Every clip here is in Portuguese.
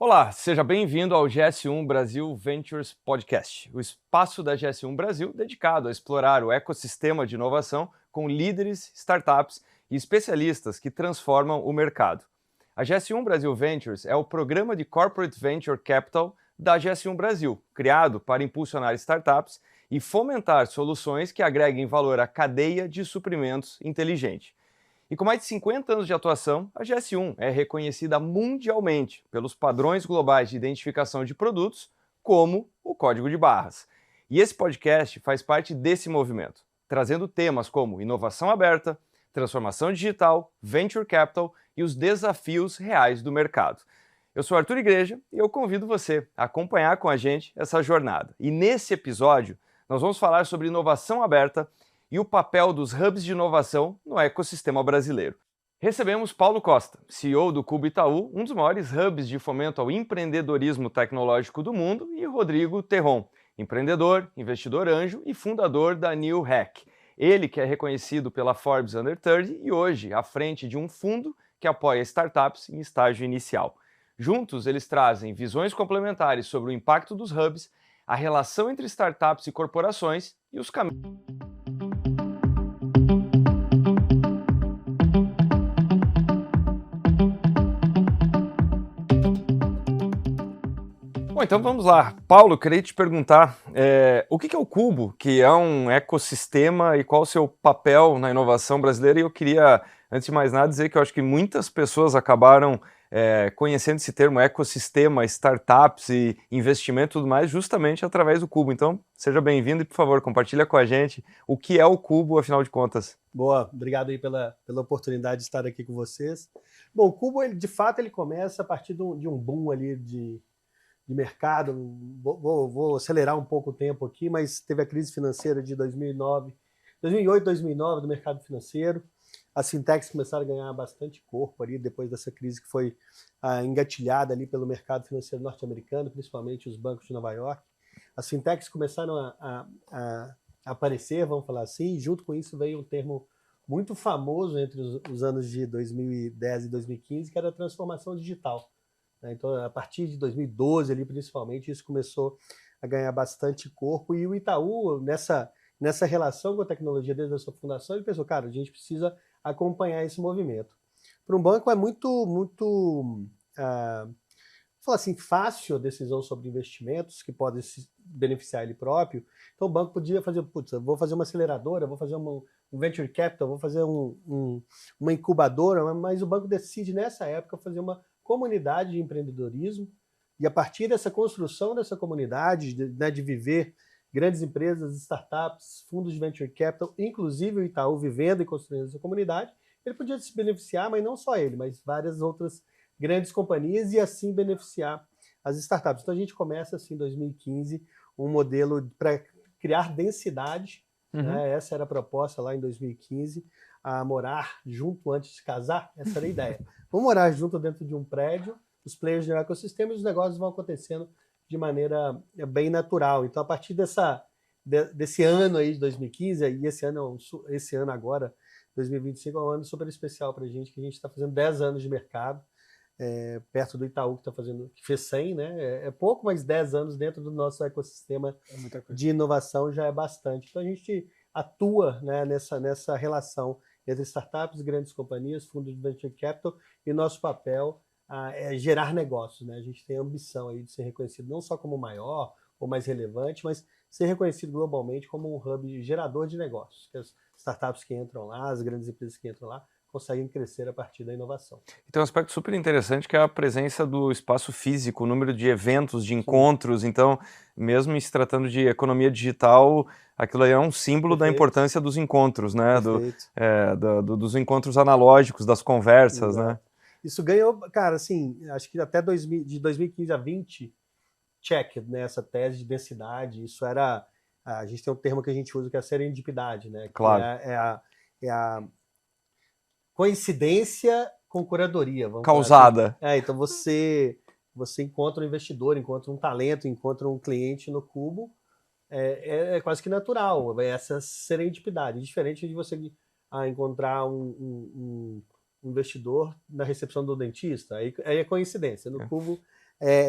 Olá, seja bem-vindo ao GS1 Brasil Ventures Podcast, o espaço da GS1 Brasil dedicado a explorar o ecossistema de inovação com líderes, startups e especialistas que transformam o mercado. A GS1 Brasil Ventures é o programa de Corporate Venture Capital da GS1 Brasil, criado para impulsionar startups e fomentar soluções que agreguem valor à cadeia de suprimentos inteligente. E com mais de 50 anos de atuação, a GS1 é reconhecida mundialmente pelos padrões globais de identificação de produtos, como o Código de Barras. E esse podcast faz parte desse movimento, trazendo temas como inovação aberta, transformação digital, venture capital e os desafios reais do mercado. Eu sou Arthur Igreja e eu convido você a acompanhar com a gente essa jornada. E nesse episódio, nós vamos falar sobre inovação aberta e o papel dos hubs de inovação no ecossistema brasileiro. Recebemos Paulo Costa, CEO do Cubo Itaú, um dos maiores hubs de fomento ao empreendedorismo tecnológico do mundo, e Rodrigo Terron, empreendedor, investidor anjo e fundador da New Hack. Ele que é reconhecido pela Forbes Under 30 e hoje à frente de um fundo que apoia startups em estágio inicial. Juntos, eles trazem visões complementares sobre o impacto dos hubs, a relação entre startups e corporações e os caminhos. Bom, então vamos lá. Paulo, eu queria te perguntar, o que é o Cubo, que é um ecossistema, e qual o seu papel na inovação brasileira? E eu queria, antes de mais nada, dizer que eu acho que muitas pessoas acabaram conhecendo esse termo ecossistema, startups e investimento e tudo mais, justamente através do Cubo. Então, seja bem-vindo e, por favor, compartilha com a gente o que é o Cubo, afinal de contas. Boa, obrigado aí pela oportunidade de estar aqui com vocês. Bom, o Cubo, de fato, ele começa a partir de um boom ali de mercado. Vou acelerar um pouco o tempo aqui, mas teve a crise financeira de 2008, 2009 do mercado financeiro. As fintechs começaram a ganhar bastante corpo ali depois dessa crise que foi engatilhada ali pelo mercado financeiro norte-americano, principalmente os bancos de Nova York. As fintechs começaram a aparecer, vamos falar assim, e junto com isso veio um termo muito famoso entre os anos de 2010 e 2015, que era a transformação digital. Então, a partir de 2012, ali, principalmente, isso começou a ganhar bastante corpo. E o Itaú, nessa relação com a tecnologia desde a sua fundação, ele pensou, cara, a gente precisa acompanhar esse movimento. Para um banco é muito falar assim, fácil a decisão sobre investimentos que podem se beneficiar ele próprio. Então, o banco podia fazer, eu vou fazer uma aceleradora, vou fazer um venture capital, vou fazer uma incubadora, mas o banco decide, nessa época, fazer uma comunidade de empreendedorismo, e a partir dessa construção dessa comunidade, de viver grandes empresas, startups, fundos de venture capital, inclusive o Itaú vivendo e construindo essa comunidade, ele podia se beneficiar, mas não só ele, mas várias outras grandes companhias, e assim beneficiar as startups. Então a gente começa assim em 2015 um modelo para criar densidade, né? Essa era a proposta lá em 2015, a morar junto antes de casar, essa era a ideia. Vamos morar junto dentro de um prédio, os players do ecossistema, e os negócios vão acontecendo de maneira bem natural. Então, a partir desse ano aí de 2015, e esse ano agora, 2025, é um ano super especial para a gente, que a gente está fazendo 10 anos de mercado, perto do Itaú, que fez 100, né? É pouco, mas 10 anos dentro do nosso ecossistema de inovação já é bastante. Então, a gente atua, né, nessa relação entre startups, grandes companhias, fundos de venture capital, e nosso papel é gerar negócios, né? A gente tem a ambição aí de ser reconhecido não só como o maior ou mais relevante, mas ser reconhecido globalmente como um hub gerador de negócios. Que as startups que entram lá, as grandes empresas que entram lá, conseguem crescer a partir da inovação. E tem um aspecto super interessante que é a presença do espaço físico, o número de eventos, de encontros. Então, mesmo se tratando de economia digital, aquilo aí é um símbolo da importância dos encontros, né? Dos encontros analógicos, das conversas, né? Isso ganhou, cara, assim, acho que até de 2015 a 20, check, né, essa tese de densidade. Isso era, a gente tem um termo que a gente usa que é a serendipidade, né? Claro. Que é a coincidência com curadoria, vamos causada. Falar assim. Então você encontra um investidor, encontra um talento, encontra um cliente no Cubo, é quase que natural, essa serendipidade, diferente de você encontrar um investidor na recepção do dentista, aí é coincidência. No Cubo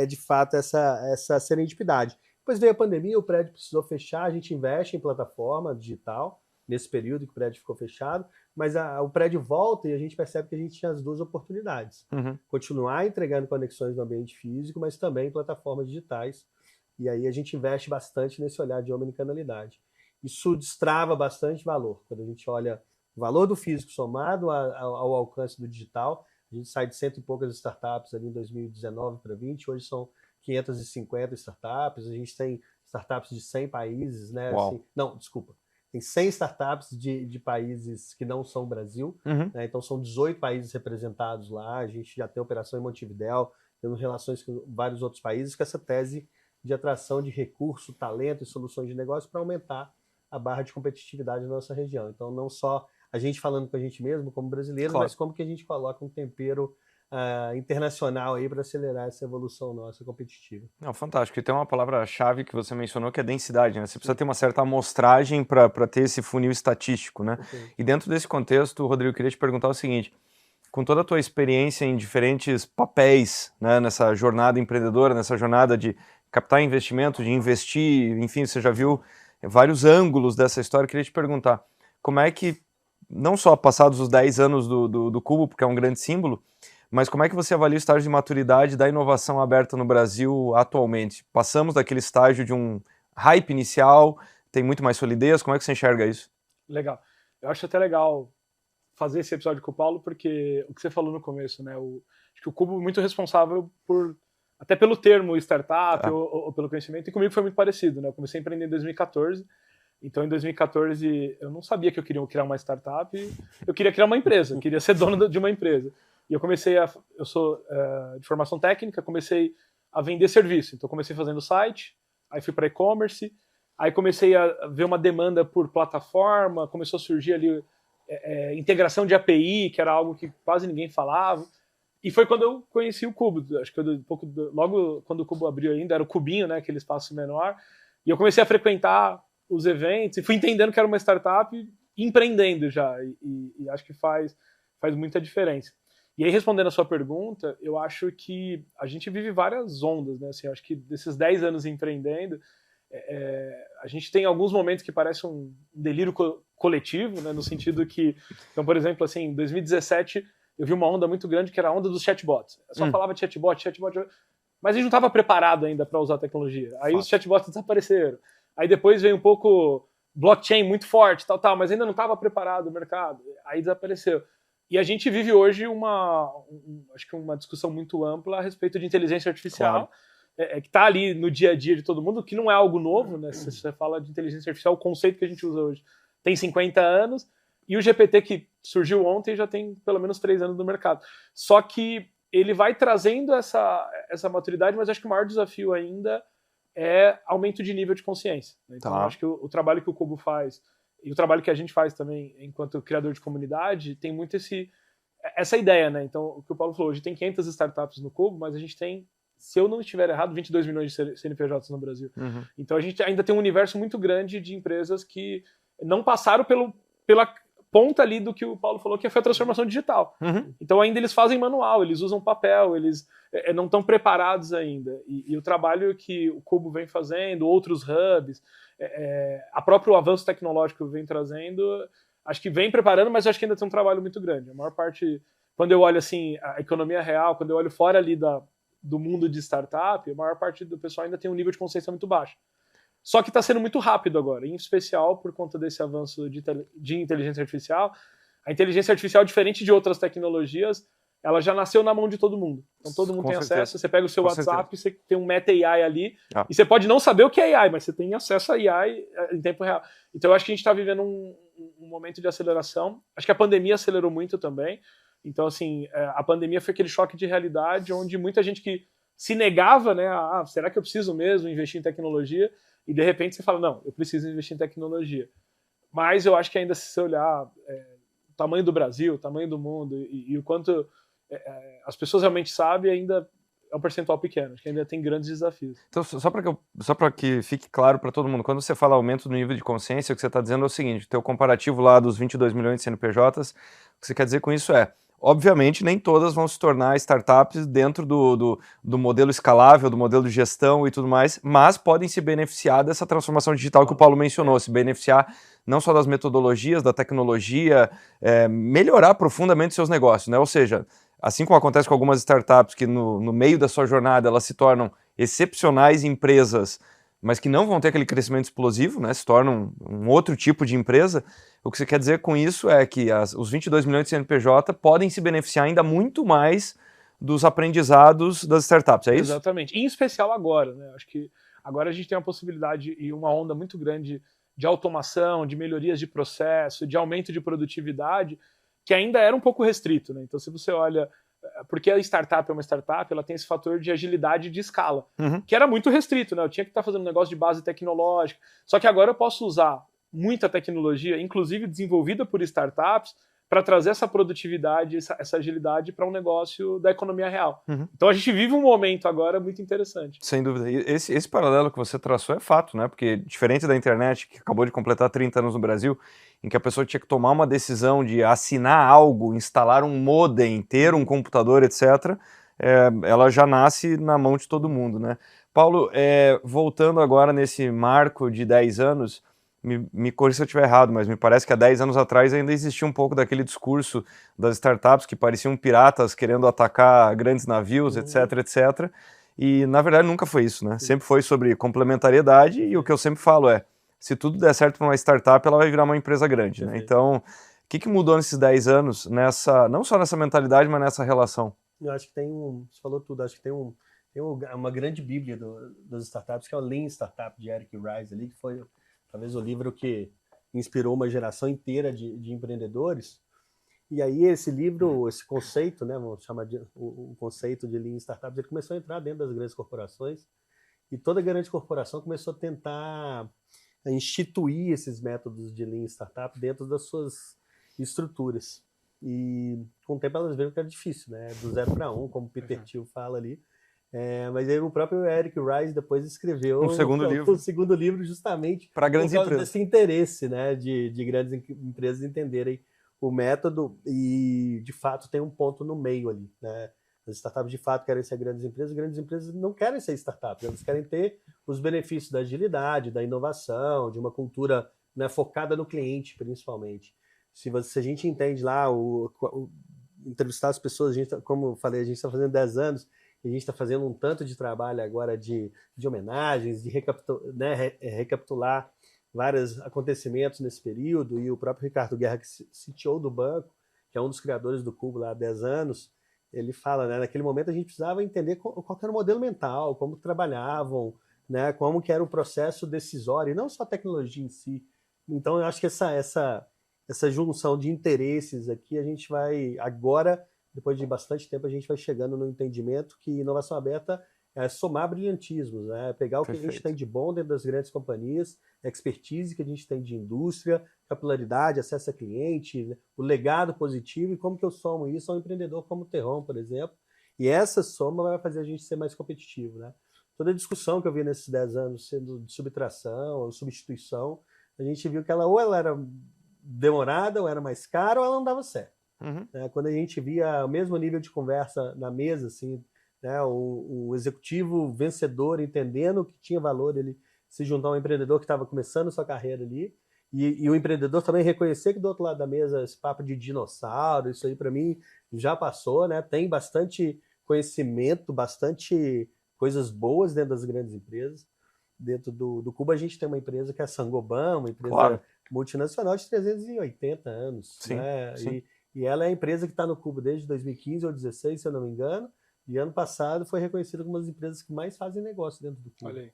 de fato essa serendipidade. Depois veio a pandemia, o prédio precisou fechar, a gente investe em plataforma digital, nesse período que o prédio ficou fechado, mas o prédio volta e a gente percebe que a gente tinha as duas oportunidades. Continuar entregando conexões no ambiente físico, mas também em plataformas digitais. E aí a gente investe bastante nesse olhar de omnicanalidade. Isso destrava bastante valor. Quando a gente olha o valor do físico somado ao alcance do digital, a gente sai de 100 e poucas startups ali em 2019 para 20, hoje são 550 startups, a gente tem startups de 100 países, né? Assim, não, desculpa. Tem 100 startups de países que não são Brasil, né? Então são 18 países representados lá, a gente já tem operação em Montevidéu, temos relações com vários outros países com essa tese de atração de recurso, talento e soluções de negócio para aumentar a barra de competitividade na nossa região. Então não só a gente falando com a gente mesmo, como brasileiros, mas como que a gente coloca um tempero internacional aí para acelerar essa evolução nossa competitiva. Não, fantástico. E tem uma palavra-chave que você mencionou que é densidade, né? Você precisa ter uma certa amostragem para ter esse funil estatístico, né? E dentro desse contexto, Rodrigo, eu queria te perguntar o seguinte: com toda a tua experiência em diferentes papéis, né, nessa jornada empreendedora, nessa jornada de captar investimento, de investir, enfim, você já viu vários ângulos dessa história, eu queria te perguntar, como é que, não só passados os 10 anos do Cubo, porque é um grande símbolo, mas como é que você avalia o estágio de maturidade da inovação aberta no Brasil atualmente? Passamos daquele estágio de um hype inicial, tem muito mais solidez, como é que você enxerga isso? Legal. Eu acho até legal fazer esse episódio com o Paulo, porque o que você falou no começo, né? Acho que o Cubo é muito responsável até pelo termo startup ou pelo conhecimento, e comigo foi muito parecido, né? Eu comecei a empreender em 2014, então em 2014 eu não sabia que eu queria criar uma startup, eu queria criar uma empresa, eu queria ser dono de uma empresa. E eu sou de formação técnica, comecei a vender serviço, então comecei fazendo site, aí fui para e-commerce, aí comecei a ver uma demanda por plataforma, começou a surgir ali integração de API, que era algo que quase ninguém falava. E foi quando eu conheci o Cubo. Acho que logo quando o Cubo abriu ainda, era o Cubinho, né, aquele espaço menor. E eu comecei a frequentar os eventos e fui entendendo que era uma startup empreendendo já. E acho que faz muita diferença. E aí, respondendo a sua pergunta, eu acho que a gente vive várias ondas, né? Assim, eu acho que desses 10 anos empreendendo, a gente tem alguns momentos que parece um delírio coletivo, né? No sentido que, então, por exemplo, assim, em 2017 eu vi uma onda muito grande que era a onda dos chatbots. Eu só falava de chatbot, mas a gente não estava preparado ainda para usar a tecnologia. Aí os chatbots desapareceram. Aí depois veio um pouco blockchain muito forte, tal, mas ainda não estava preparado o mercado. Aí desapareceu. E a gente vive hoje acho que uma discussão muito ampla a respeito de inteligência artificial, que está ali no dia a dia de todo mundo, que não é algo novo, né? Se você fala de inteligência artificial, o conceito que a gente usa hoje tem 50 anos, e o GPT que surgiu ontem já tem pelo menos 3 anos no mercado. Só que ele vai trazendo essa maturidade, mas acho que o maior desafio ainda é aumento de nível de consciência, né? Então, acho que o trabalho que o Cubo faz e o trabalho que a gente faz também enquanto criador de comunidade tem muito essa ideia, né? Então, o que o Paulo falou, hoje tem 500 startups no Cubo, mas a gente tem, se eu não estiver errado, 22 milhões de CNPJs no Brasil. Então, a gente ainda tem um universo muito grande de empresas que não passaram pela ponta ali do que o Paulo falou, que foi a transformação digital. Então, ainda eles fazem manual, eles usam papel, eles não estão preparados ainda. E o trabalho que o Cubo vem fazendo, outros hubs, a próprio avanço tecnológico vem trazendo, acho que vem preparando, mas acho que ainda tem um trabalho muito grande. A maior parte, quando eu olho assim, a economia real, quando eu olho fora ali do mundo de startup, a maior parte do pessoal ainda tem um nível de consciência muito baixo. Só que está sendo muito rápido agora, em especial por conta desse avanço de inteligência artificial. A inteligência artificial, diferente de outras tecnologias, ela já nasceu na mão de todo mundo. Então todo mundo tem acesso, você pega o seu WhatsApp, você tem um Meta AI ali, e você pode não saber o que é AI, mas você tem acesso a AI em tempo real. Então eu acho que a gente está vivendo um momento de aceleração. Acho que a pandemia acelerou muito também. Então, assim, a pandemia foi aquele choque de realidade onde muita gente que se negava, né, será que eu preciso mesmo investir em tecnologia? E de repente você fala, não, eu preciso investir em tecnologia. Mas eu acho que ainda se você olhar o tamanho do Brasil, o tamanho do mundo e o quanto as pessoas realmente sabem, ainda é um percentual pequeno, acho que ainda tem grandes desafios. Então, só para que fique claro para todo mundo, quando você fala aumento do nível de consciência, o que você está dizendo é o seguinte, o teu comparativo lá dos 22 milhões de CNPJs, o que você quer dizer com isso Obviamente, nem todas vão se tornar startups dentro do modelo escalável, do modelo de gestão e tudo mais, mas podem se beneficiar dessa transformação digital que o Paulo mencionou, se beneficiar não só das metodologias, da tecnologia, melhorar profundamente seus negócios, né? Ou seja, assim como acontece com algumas startups que no meio da sua jornada elas se tornam excepcionais empresas, mas que não vão ter aquele crescimento explosivo, né? Se tornam um outro tipo de empresa. O que você quer dizer com isso é que os 22 milhões de CNPJ podem se beneficiar ainda muito mais dos aprendizados das startups, é isso? Exatamente. Em especial agora, né? Acho que agora a gente tem uma possibilidade e uma onda muito grande de automação, de melhorias de processo, de aumento de produtividade, que ainda era um pouco restrito, né? Então, se você olha, porque a startup é uma startup, ela tem esse fator de agilidade e de escala, que era muito restrito, né? Eu tinha que estar fazendo um negócio de base tecnológica. Só que agora eu posso usar muita tecnologia, inclusive desenvolvida por startups, para trazer essa produtividade, essa agilidade para um negócio da economia real. Então a gente vive um momento agora muito interessante. Sem dúvida. E esse paralelo que você traçou é fato, né? Porque diferente da internet, que acabou de completar 30 anos no Brasil, em que a pessoa tinha que tomar uma decisão de assinar algo, instalar um modem, ter um computador, etc., ela já nasce na mão de todo mundo, né? Paulo, voltando agora nesse marco de 10 anos, me corrija se eu estiver errado, mas me parece que há 10 anos atrás ainda existia um pouco daquele discurso das startups que pareciam piratas querendo atacar grandes navios, etc, etc. E, na verdade, nunca foi isso, né? Sempre foi sobre complementariedade e o que eu sempre falo é, se tudo der certo para uma startup, ela vai virar uma empresa grande, né? Então, o que mudou nesses 10 anos, não só nessa mentalidade, mas nessa relação? Eu acho que você falou tudo, acho que tem uma grande bíblia das startups, que é o Lean Startup, de Eric Ries, ali, que foi talvez o livro que inspirou uma geração inteira de empreendedores. E aí esse livro, esse conceito, né, vamos chamar de o conceito de Lean Startups, ele começou a entrar dentro das grandes corporações, e toda grande corporação começou a tentar instituir esses métodos de Lean Startup dentro das suas estruturas. E com o tempo elas viram que era difícil, né, do 0 para 1, como o Peter Thiel fala ali. Mas aí o próprio Eric Ries depois escreveu um segundo livro justamente para grandes por causa empresas. desse interesse, né, de grandes empresas entenderem o método, e de fato tem um ponto no meio ali, né? As startups de fato querem ser grandes empresas não querem ser startups, elas querem ter os benefícios da agilidade, da inovação, de uma cultura, né, focada no cliente principalmente. Se a gente entende lá, entrevistar as pessoas, como eu falei, a gente está fazendo 10 anos, a gente está fazendo um tanto de trabalho agora de homenagens, de recapitular vários acontecimentos nesse período, e o próprio Ricardo Guerra, que CTO do banco, que é um dos criadores do Cubo lá há 10 anos, ele fala, né, naquele momento a gente precisava entender qual era o modelo mental, como trabalhavam, né, como que era o processo decisório, e não só a tecnologia em si. Então eu acho que essa junção de interesses aqui, a gente vai agora, depois de bastante tempo, a gente vai chegando no entendimento que inovação aberta é somar brilhantismos, né? Pegar o que a gente tem de bom dentro das grandes companhias, expertise que a gente tem de indústria, capilaridade, acesso a cliente, né? O legado positivo, e como que eu somo isso a um empreendedor como o Terron, por exemplo. E essa soma vai fazer a gente ser mais competitivo, né? Toda a discussão que eu vi nesses 10 anos, sendo de subtração ou substituição, a gente viu que ela era demorada, ou era mais cara, ou ela não dava certo. Quando a gente via o mesmo nível de conversa na mesa, assim, né, o executivo vencedor entendendo que tinha valor ele se juntar a um empreendedor que estava começando sua carreira ali, e o empreendedor também reconhecer que do outro lado da mesa esse papo de dinossauro, isso aí para mim já passou, né? Tem bastante conhecimento, bastante coisas boas dentro das grandes empresas. Dentro do Cubo a gente tem uma empresa que é a Sangoban, uma empresa multinacional de 380 anos. Sim, né? sim. E ela é a empresa que está no Cubo desde 2015 ou 2016, se eu não me engano, e ano passado foi reconhecida como uma das empresas que mais fazem negócio dentro do Cubo. Olha aí.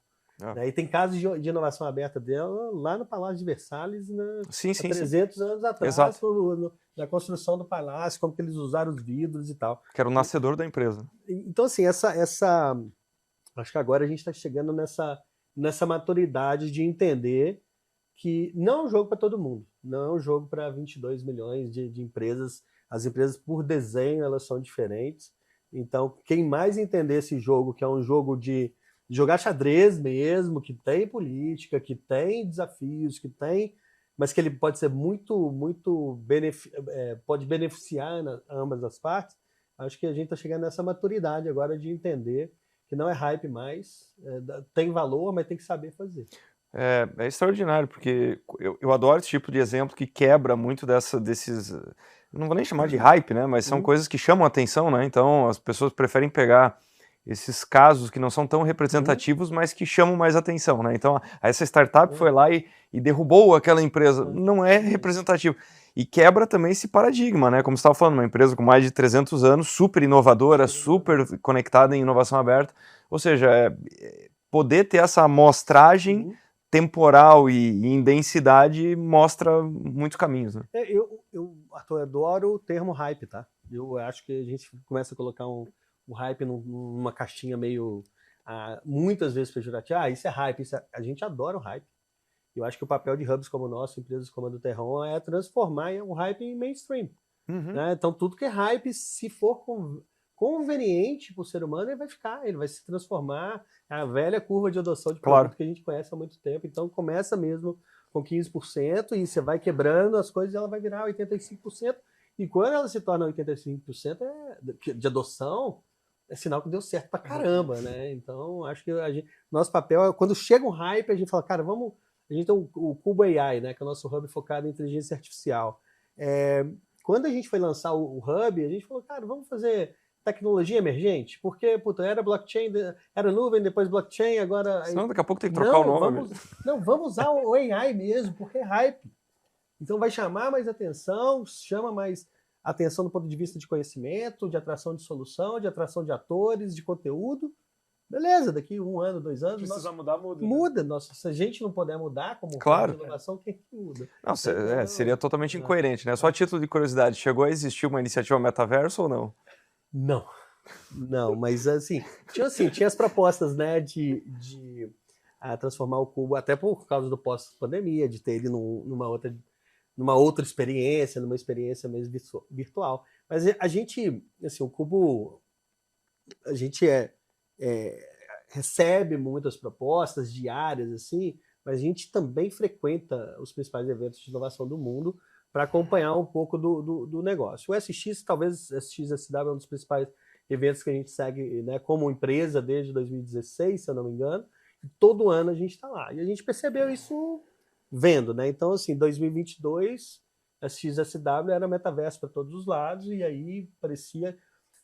E tem casos de inovação aberta dela lá no Palácio de Versalhes, há 300 anos atrás, na construção do palácio, como que eles usaram os vidros e tal. Que era o nascedor da empresa. Então, assim, acho que agora a gente está chegando nessa maturidade de entender que não é um jogo para todo mundo, não é um jogo para 22 milhões de empresas. As empresas, por desenho, elas são diferentes. Então, quem mais entender esse jogo, que é um jogo de jogar xadrez mesmo, que tem política, que tem desafios, que tem mas que ele pode ser muito pode beneficiar ambas as partes. Acho que a gente está chegando nessa maturidade agora de entender que não é hype mais, tem valor, mas tem que saber fazer. É extraordinário, porque eu adoro esse tipo de exemplo que quebra muito desses... Não vou nem chamar de hype, né? Mas são coisas que chamam a atenção, né? Então as pessoas preferem pegar esses casos que não são tão representativos, mas que chamam mais atenção, né? Então essa startup foi lá e derrubou aquela empresa. Não é representativo. E quebra também esse paradigma, né? Como você estava falando, uma empresa com mais de 300 anos, super inovadora, super conectada em inovação aberta. Ou seja, poder ter essa amostragem temporal e em densidade mostra muitos caminhos, né? Arthur, adoro o termo hype, tá? Eu acho que a gente começa a colocar um hype numa caixinha meio, muitas vezes pejorativa. Isso é hype, a gente adora o hype. Eu acho que o papel de hubs como o nosso, empresas como a do Terron, é transformar o hype em mainstream. Né? Então tudo que é hype, se for conveniente para o ser humano, ele vai se transformar. A velha curva de adoção de produto que a gente conhece há muito tempo. Então começa mesmo com 15% e você vai quebrando as coisas e ela vai virar 85%. E quando ela se torna 85% de adoção, é sinal que deu certo pra caramba, né? Então acho que nosso papel é, quando chega um hype, a gente fala, cara, a gente tem o Cubo AI, né, que é o nosso hub focado em inteligência artificial. Quando a gente foi lançar o hub, a gente falou, cara, vamos fazer tecnologia emergente, porque era blockchain, era nuvem, depois blockchain, agora... Senão daqui a pouco tem que trocar o nome. Vamos usar o AI mesmo, porque é hype. Então vai chamar mais atenção, chama mais atenção do ponto de vista de conhecimento, de atração de solução, de atração de atores, de conteúdo. Beleza, daqui 1 ano, 2 anos... Se precisar mudar, muda. Muda. Né? Se a gente não puder mudar como claro. de inovação, quem muda? Não, seria totalmente incoerente, né? Só a título de curiosidade, chegou a existir uma iniciativa metaverso ou não? Não, mas assim, tinha as propostas, né, de transformar o Cubo, até por causa do pós-pandemia, de ter ele numa outra experiência, numa experiência mesmo virtual. Mas a gente, assim, o Cubo, a gente recebe muitas propostas diárias, assim, mas a gente também frequenta os principais eventos de inovação do mundo para acompanhar um pouco do negócio. O SX, talvez o SXSW é um dos principais eventos que a gente segue, né, como empresa desde 2016, se eu não me engano, e todo ano a gente está lá. E a gente percebeu isso vendo, né? Então, assim, 2022, a SXSW era metaverso para todos os lados, e aí parecia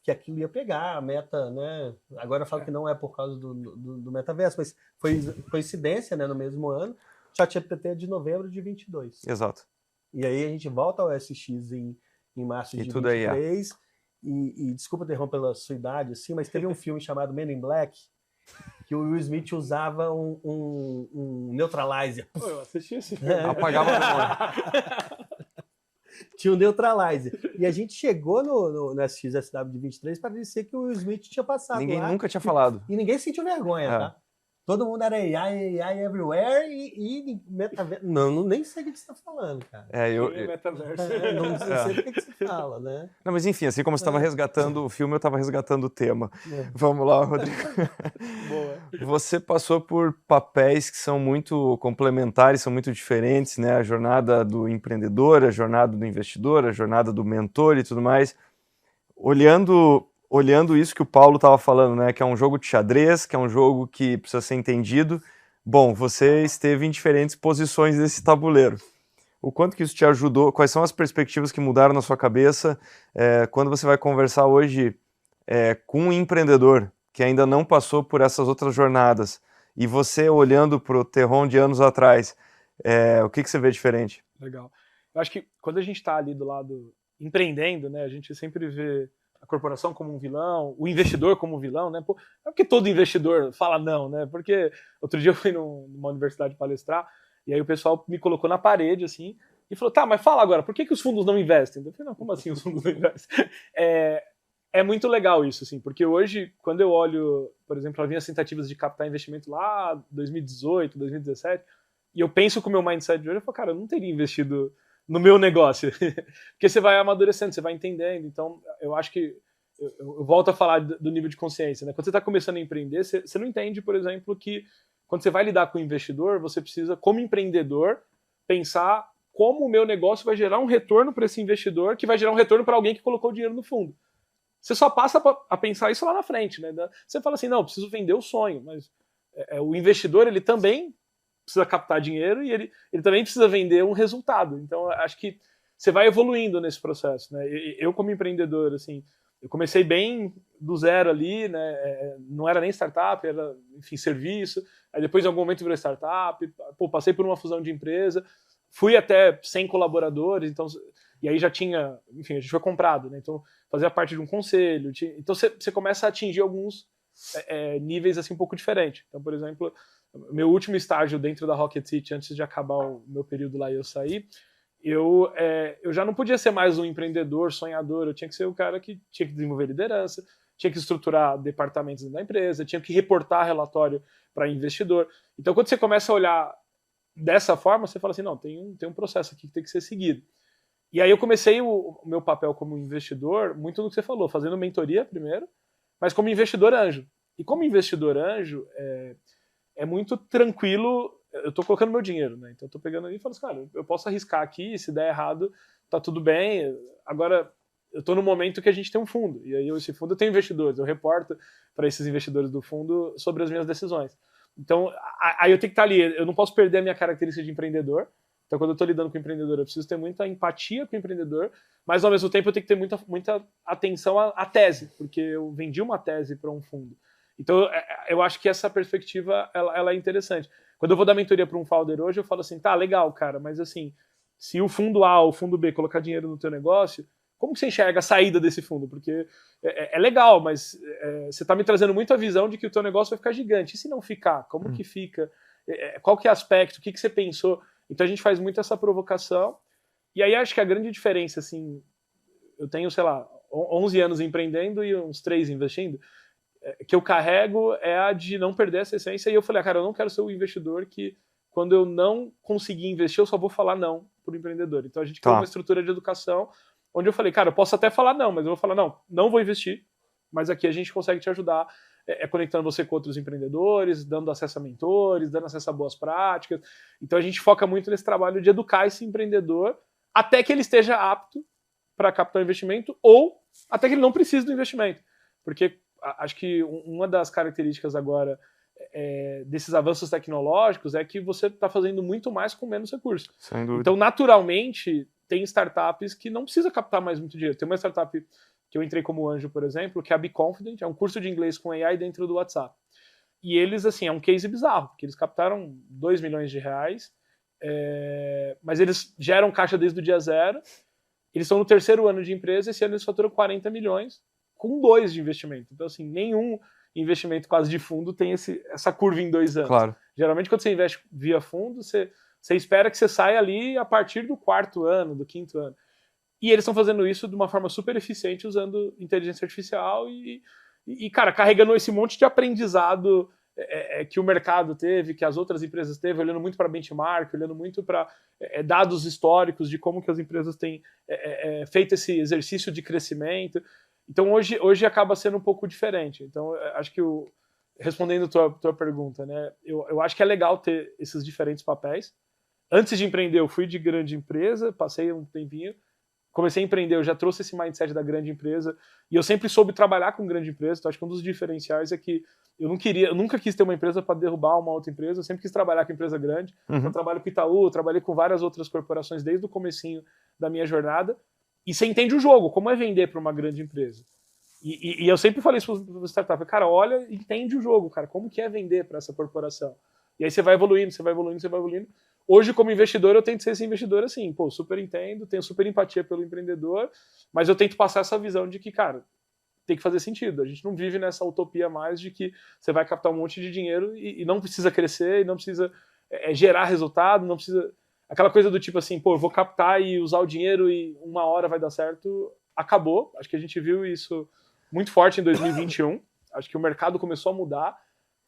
que aquilo ia pegar, a meta, né? Agora eu falo que não é por causa do metaverso, mas foi coincidência, né, no mesmo ano. ChatGPT é de novembro de 22. Exato. E aí a gente volta ao SX em março de 23. E desculpa interromper pela sua idade, assim, mas teve um filme chamado Men in Black que o Will Smith usava um neutralizer. Eu assisti esse filme. Apagava a memória. Tinha um neutralizer. E a gente chegou no SXSW de 23 para dizer que o Will Smith tinha passado ninguém lá. Nunca tinha falado. E ninguém sentiu vergonha, tá? Todo mundo era AI everywhere e metaverso. Não, nem sei o que você está falando, cara. Metaverso. Não sei o que você fala, né? Não, mas enfim, assim como você estava resgatando o filme, eu estava resgatando o tema. Vamos lá, Rodrigo. Boa. Você passou por papéis que são muito complementares, são muito diferentes, né? A jornada do empreendedor, a jornada do investidor, a jornada do mentor e tudo mais. Olhando isso que o Paulo estava falando, né, que é um jogo de xadrez, que é um jogo que precisa ser entendido. Bom, você esteve em diferentes posições desse tabuleiro. O quanto que isso te ajudou? Quais são as perspectivas que mudaram na sua cabeça quando você vai conversar hoje com um empreendedor que ainda não passou por essas outras jornadas e você olhando para o Terron de anos atrás, o que você vê diferente? Legal. Eu acho que quando a gente está ali do lado empreendendo, né, a gente sempre vê a corporação como um vilão, o investidor como um vilão, né? Pô, não é porque todo investidor fala não, né? Porque outro dia eu fui numa universidade palestrar e aí o pessoal me colocou na parede, assim, e falou, tá, mas fala agora, por que os fundos não investem? Eu falei, não, como assim os fundos não investem? É muito legal isso, assim, porque hoje, quando eu olho, por exemplo, as minhas tentativas de captar investimento lá, 2018, 2017, e eu penso com o meu mindset de hoje, eu falo, cara, eu não teria investido no meu negócio, porque você vai amadurecendo, você vai entendendo. Então eu acho que eu volto a falar do nível de consciência, né? Quando você está começando a empreender, você não entende, por exemplo, que quando você vai lidar com o investidor, você precisa, como empreendedor, pensar como o meu negócio vai gerar um retorno para esse investidor, que vai gerar um retorno para alguém que colocou o dinheiro no fundo. Você só passa a pensar isso lá na frente, né? Você fala assim, não, eu preciso vender o sonho, mas o investidor, ele também precisa captar dinheiro e ele também precisa vender um resultado. Então, acho que você vai evoluindo nesse processo, né? Eu como empreendedor, assim, eu comecei bem do zero ali, né? Não era nem startup, era, enfim, serviço. Aí depois, em algum momento, virou startup. Pô, passei por uma fusão de empresa. Fui até 100 colaboradores, então... E aí já tinha... Enfim, a gente foi comprado, né? Então, fazia parte de um conselho. Então, você começa a atingir alguns níveis, assim, um pouco diferentes. Então, por exemplo, meu último estágio dentro da Rocket City, antes de acabar o meu período lá e eu sair, eu já não podia ser mais um empreendedor, sonhador, eu tinha que ser o cara que tinha que desenvolver liderança, tinha que estruturar departamentos da empresa, tinha que reportar relatório para investidor. Então, quando você começa a olhar dessa forma, você fala assim, não, tem um processo aqui que tem que ser seguido. E aí eu comecei o meu papel como investidor, muito no que você falou, fazendo mentoria primeiro, mas como investidor anjo. E como investidor anjo, é muito tranquilo. Eu estou colocando meu dinheiro, né? Então eu estou pegando ali e falo assim, cara, eu posso arriscar aqui, se der errado, tá tudo bem. Agora, eu estou no momento que a gente tem um fundo, e aí esse fundo eu tenho investidores, eu reporto para esses investidores do fundo sobre as minhas decisões. Então, aí eu tenho que estar ali, eu não posso perder a minha característica de empreendedor. Então, quando eu estou lidando com o empreendedor, eu preciso ter muita empatia com o empreendedor, mas ao mesmo tempo eu tenho que ter muita atenção à tese, porque eu vendi uma tese para um fundo. Então, eu acho que essa perspectiva ela é interessante. Quando eu vou dar mentoria para um founder hoje, eu falo assim, tá, legal, cara, mas assim, se o fundo A ou o fundo B colocar dinheiro no teu negócio, como que você enxerga a saída desse fundo? Porque é legal, mas você está me trazendo muito a visão de que o teu negócio vai ficar gigante. E se não ficar? Como que fica? Qual que é o aspecto? O que você pensou? Então a gente faz muito essa provocação. E aí acho que a grande diferença, assim, eu tenho, sei lá, 11 anos empreendendo e uns 3 investindo, que eu carrego é a de não perder essa essência. E eu falei, cara, eu não quero ser o investidor que, quando eu não conseguir investir, eu só vou falar não para o empreendedor. Então a gente criou uma estrutura de educação onde eu falei, cara, eu posso até falar não, mas eu vou falar, não vou investir, mas aqui a gente consegue te ajudar, conectando você com outros empreendedores, dando acesso a mentores, dando acesso a boas práticas. Então a gente foca muito nesse trabalho de educar esse empreendedor até que ele esteja apto para captar investimento ou até que ele não precise do investimento. Porque acho que uma das características agora desses avanços tecnológicos é que você está fazendo muito mais com menos recursos. Sem dúvida. Então, naturalmente, tem startups que não precisa captar mais muito dinheiro. Tem uma startup que eu entrei como anjo, por exemplo, que é a Be Confident, é um curso de inglês com AI dentro do WhatsApp. E eles, assim, é um case bizarro, porque eles captaram 2 milhões de reais, mas eles geram caixa desde o dia zero, eles estão no 3º ano de empresa, esse ano eles faturam 40 milhões, com 2 de investimento. Então, assim, nenhum investimento quase de fundo tem essa curva em 2 anos. Claro. Geralmente, quando você investe via fundo, você espera que você saia ali a partir do 4º ano, do 5º ano. E eles estão fazendo isso de uma forma super eficiente, usando inteligência artificial e cara, carregando esse monte de aprendizado que o mercado teve, que as outras empresas teve, olhando muito para benchmark, olhando muito para dados históricos de como que as empresas têm feito esse exercício de crescimento. Então, hoje acaba sendo um pouco diferente. Então, acho que, respondendo a tua pergunta, né, eu acho que é legal ter esses diferentes papéis. Antes de empreender, eu fui de grande empresa, passei um tempinho, comecei a empreender, eu já trouxe esse mindset da grande empresa, e eu sempre soube trabalhar com grande empresa. Então, acho que um dos diferenciais é que eu nunca quis ter uma empresa para derrubar uma outra empresa, eu sempre quis trabalhar com empresa grande. Uhum. Eu trabalho com Itaú, eu trabalhei com várias outras corporações desde o comecinho da minha jornada, e você entende o jogo, como é vender para uma grande empresa. E eu sempre falei isso para o startup, cara, olha, entende o jogo, cara, como que é vender para essa corporação. E aí você vai evoluindo. Hoje, como investidor, eu tento ser esse investidor assim, pô, super entendo, tenho super empatia pelo empreendedor, mas eu tento passar essa visão de que, cara, tem que fazer sentido. A gente não vive nessa utopia mais de que você vai captar um monte de dinheiro e não precisa crescer, e não precisa gerar resultado, não precisa... Aquela coisa do tipo assim, pô, eu vou captar e usar o dinheiro e uma hora vai dar certo, acabou. Acho que a gente viu isso muito forte em 2021. Acho que o mercado começou a mudar.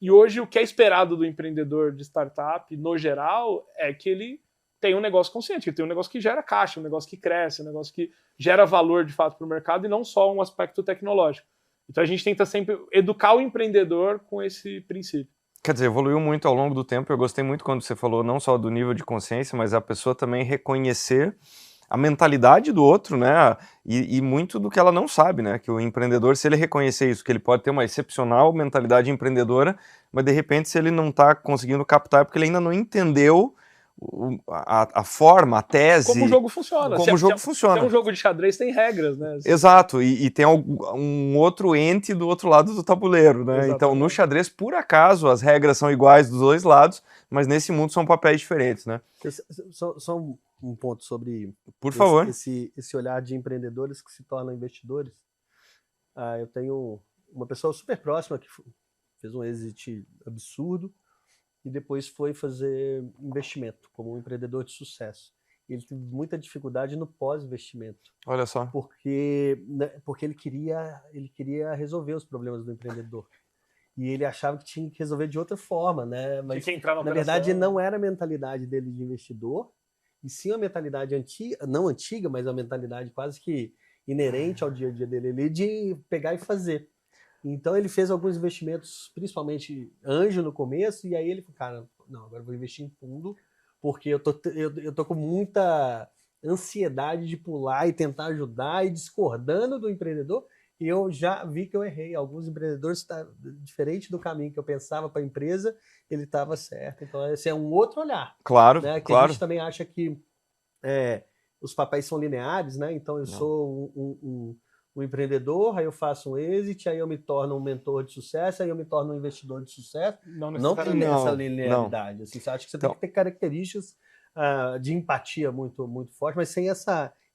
E hoje o que é esperado do empreendedor de startup, no geral, é que ele tem um negócio consciente, que ele tem um negócio que gera caixa, um negócio que cresce, um negócio que gera valor de fato para o mercado e não só um aspecto tecnológico. Então a gente tenta sempre educar o empreendedor com esse princípio. Quer dizer, evoluiu muito ao longo do tempo. Eu gostei muito quando você falou não só do nível de consciência, mas a pessoa também reconhecer a mentalidade do outro, né? E muito do que ela não sabe, né? Que o empreendedor, se ele reconhecer isso, que ele pode ter uma excepcional mentalidade empreendedora, mas de repente se ele não está conseguindo captar, é porque ele ainda não entendeu a forma, a tese. Como o jogo funciona. Como o jogo funciona. Se é um jogo de xadrez, tem regras, né? Exato, e tem um outro ente do outro lado do tabuleiro, né? Exatamente. Então, no xadrez, por acaso, as regras são iguais dos dois lados, mas nesse mundo são papéis diferentes, né? Só um ponto sobre Por favor. Esse olhar de empreendedores que se tornam investidores. Eu tenho uma pessoa super próxima que fez um exit absurdo e depois foi fazer investimento como um empreendedor de sucesso. Ele teve muita dificuldade no pós-investimento. Olha só. Porque ele queria resolver os problemas do empreendedor. E ele achava que tinha que resolver de outra forma, né? Mas, na verdade, não era a mentalidade dele de investidor, e sim a mentalidade antiga, não antiga, mas a mentalidade quase que inerente ao dia a dia dele ali, de pegar e fazer. Então ele fez alguns investimentos, principalmente anjo no começo, e aí ele falou, cara, não, agora eu vou investir em fundo, porque eu tô com muita ansiedade de pular e tentar ajudar, e discordando do empreendedor, e eu já vi que eu errei. Alguns empreendedores, diferente do caminho que eu pensava para a empresa, ele estava certo. Então esse é um outro olhar. Claro, né? Que claro. A gente também acha que os papéis são lineares, né? Então eu sou um empreendedor, aí eu faço um exit, aí eu me torno um mentor de sucesso, aí eu me torno um investidor de sucesso. Não tem essa linearidade. Assim, você acha que você tem que ter características de empatia muito, muito forte, mas sem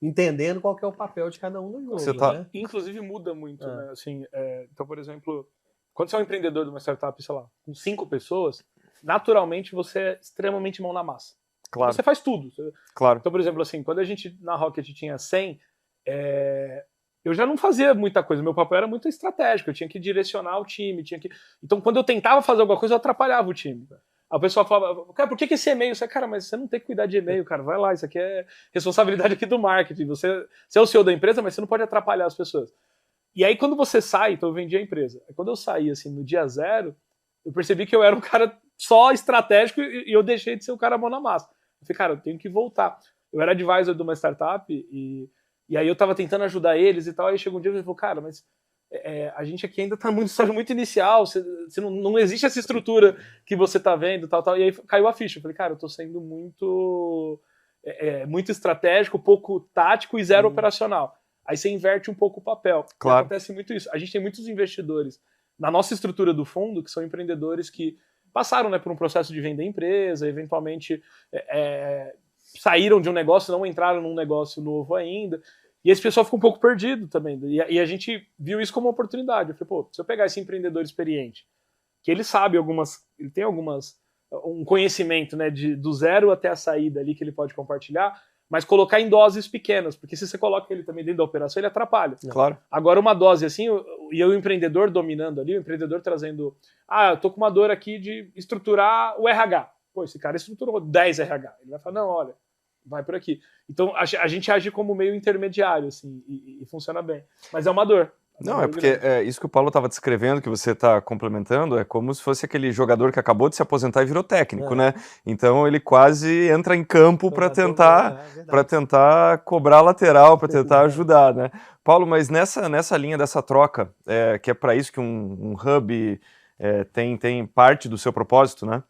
entendendo qual que é o papel de cada um no jogo. Né? Inclusive muda muito, né? Assim, então, por exemplo, quando você é um empreendedor de uma startup, sei lá, com 5 pessoas, naturalmente você é extremamente mão na massa. Claro. Você faz tudo. Claro. Então, por exemplo, assim, quando a gente na Rocket tinha 100, eu já não fazia muita coisa. Meu papel era muito estratégico. Eu tinha que direcionar o time. Então, quando eu tentava fazer alguma coisa, eu atrapalhava o time. Aí o pessoal falava, cara, por que esse e-mail? Você, cara, mas você não tem que cuidar de e-mail, cara. Vai lá, isso aqui é responsabilidade aqui do marketing. Você é o CEO da empresa, mas você não pode atrapalhar as pessoas. E aí, quando você sai, então eu vendi a empresa. Aí, quando eu saí, assim, no dia 0, eu percebi que eu era um cara só estratégico e eu deixei de ser o cara mão na massa. Eu falei, cara, eu tenho que voltar. Eu era advisor de uma startup e aí eu tava tentando ajudar eles e tal. Aí chegou um dia e ele falou, cara, mas a gente aqui ainda tá muito estágio muito inicial, não existe essa estrutura que você tá vendo, tal. E aí caiu a ficha. Eu falei, cara, eu tô sendo muito estratégico, pouco tático e zero operacional. Aí você inverte um pouco o papel. Claro. Acontece muito isso. A gente tem muitos investidores na nossa estrutura do fundo, que são empreendedores que passaram, né, por um processo de vender empresa, eventualmente saíram de um negócio, não entraram num negócio novo ainda. E esse pessoal fica um pouco perdido também. E a gente viu isso como uma oportunidade. Eu falei, pô, se eu pegar esse empreendedor experiente, que ele sabe ele tem um conhecimento, né, do zero até a saída ali que ele pode compartilhar, mas colocar em doses pequenas, porque se você coloca ele também dentro da operação, ele atrapalha. Claro. Agora, uma dose assim, e o empreendedor dominando ali, o empreendedor trazendo, eu tô com uma dor aqui de estruturar o RH. Pô, esse cara estruturou 10 RH. Ele vai falar, não, olha, vai por aqui. Então, a gente age como meio intermediário, assim, e funciona bem. Mas é uma dor. Não, é porque isso que o Paulo estava descrevendo, que você está complementando, é como se fosse aquele jogador que acabou de se aposentar e virou técnico, né? Então ele quase entra em campo para tentar cobrar a lateral, para tentar ajudar, né? Paulo, mas nessa linha dessa troca, que é para isso que um hub tem parte do seu propósito, né?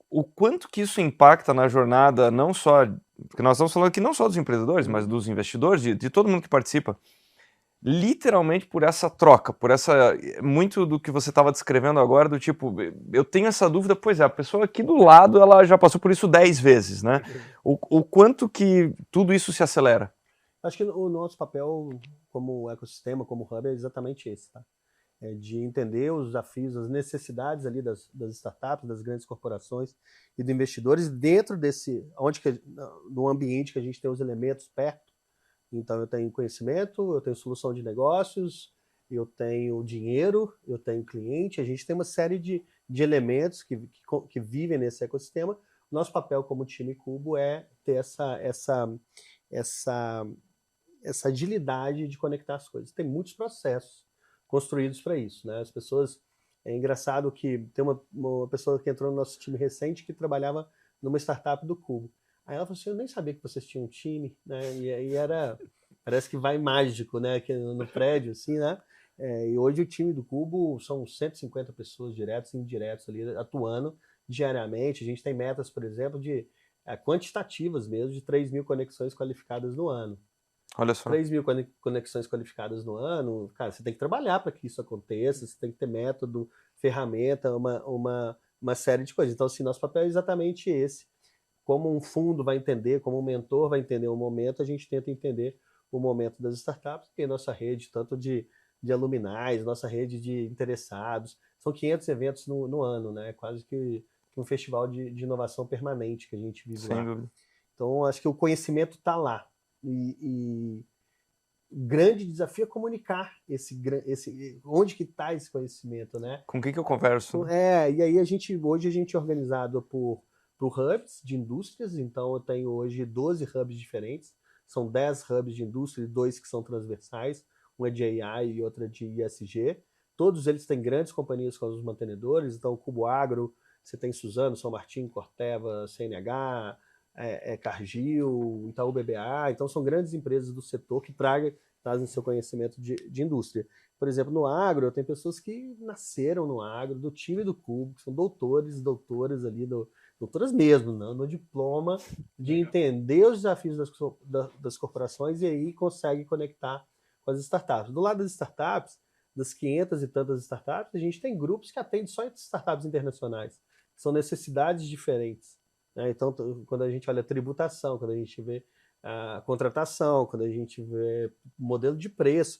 O quanto que isso impacta na jornada, não só, porque nós estamos falando aqui não só dos empreendedores, mas dos investidores, de todo mundo que participa, literalmente por essa troca, muito do que você estava descrevendo agora, do tipo, eu tenho essa dúvida, pois a pessoa aqui do lado, ela já passou por isso 10 vezes, né? O quanto que tudo isso se acelera? Acho que o nosso papel como ecossistema, como hub, é exatamente esse, tá? De entender os desafios, as necessidades ali das startups, das grandes corporações e dos investidores dentro no ambiente que a gente tem os elementos perto. Então eu tenho conhecimento, eu tenho solução de negócios, eu tenho dinheiro, eu tenho cliente, a gente tem uma série de elementos que vivem nesse ecossistema. Nosso papel como time Cubo é ter essa agilidade de conectar as coisas. Tem muitos processos construídos para isso, né? As pessoas É engraçado que tem uma pessoa que entrou no nosso time recente que trabalhava numa startup do Cubo. Aí ela falou assim, eu nem sabia que vocês tinham um time, né? E aí parece que vai mágico, né? Aqui no prédio, assim, né? E hoje o time do Cubo são 150 pessoas diretos e indiretos ali, atuando diariamente. A gente tem metas, por exemplo, de quantitativas mesmo, de 3.000 conexões qualificadas no ano. Olha só. 3.000 conexões qualificadas no ano, cara, você tem que trabalhar para que isso aconteça, você tem que ter método, ferramenta, uma série de coisas. Então, assim, nosso papel é exatamente esse. Como um fundo vai entender, como um mentor vai entender o momento, a gente tenta entender o momento das startups, porque nossa rede, tanto de aluminais, nossa rede de interessados, são 500 eventos no ano, né? Quase que um festival de inovação permanente que a gente vive lá. Sem dúvida. Então, acho que o conhecimento está lá. E o grande desafio é comunicar onde que está esse conhecimento, né? Com quem que eu converso? E aí hoje a gente é organizado por hubs de indústrias, então eu tenho hoje 12 hubs diferentes, são 10 hubs de indústria e 2 que são transversais, um é de AI e outro é de ISG. Todos eles têm grandes companhias com os mantenedores, então o Cubo Agro, você tem Suzano, São Martin, Corteva, CNH, Cargill, Itaú BBA, então são grandes empresas do setor que trazem seu conhecimento de indústria. Por exemplo, no agro, eu tenho pessoas que nasceram no agro, do time do Cubo, que são doutores e doutoras ali, doutoras mesmo, no diploma, de entender os desafios das corporações e aí consegue conectar com as startups. Do lado das startups, das 500 e tantas startups, a gente tem grupos que atendem só startups internacionais, que são necessidades diferentes. Então, quando a gente olha a tributação, quando a gente vê a contratação, quando a gente vê modelo de preço,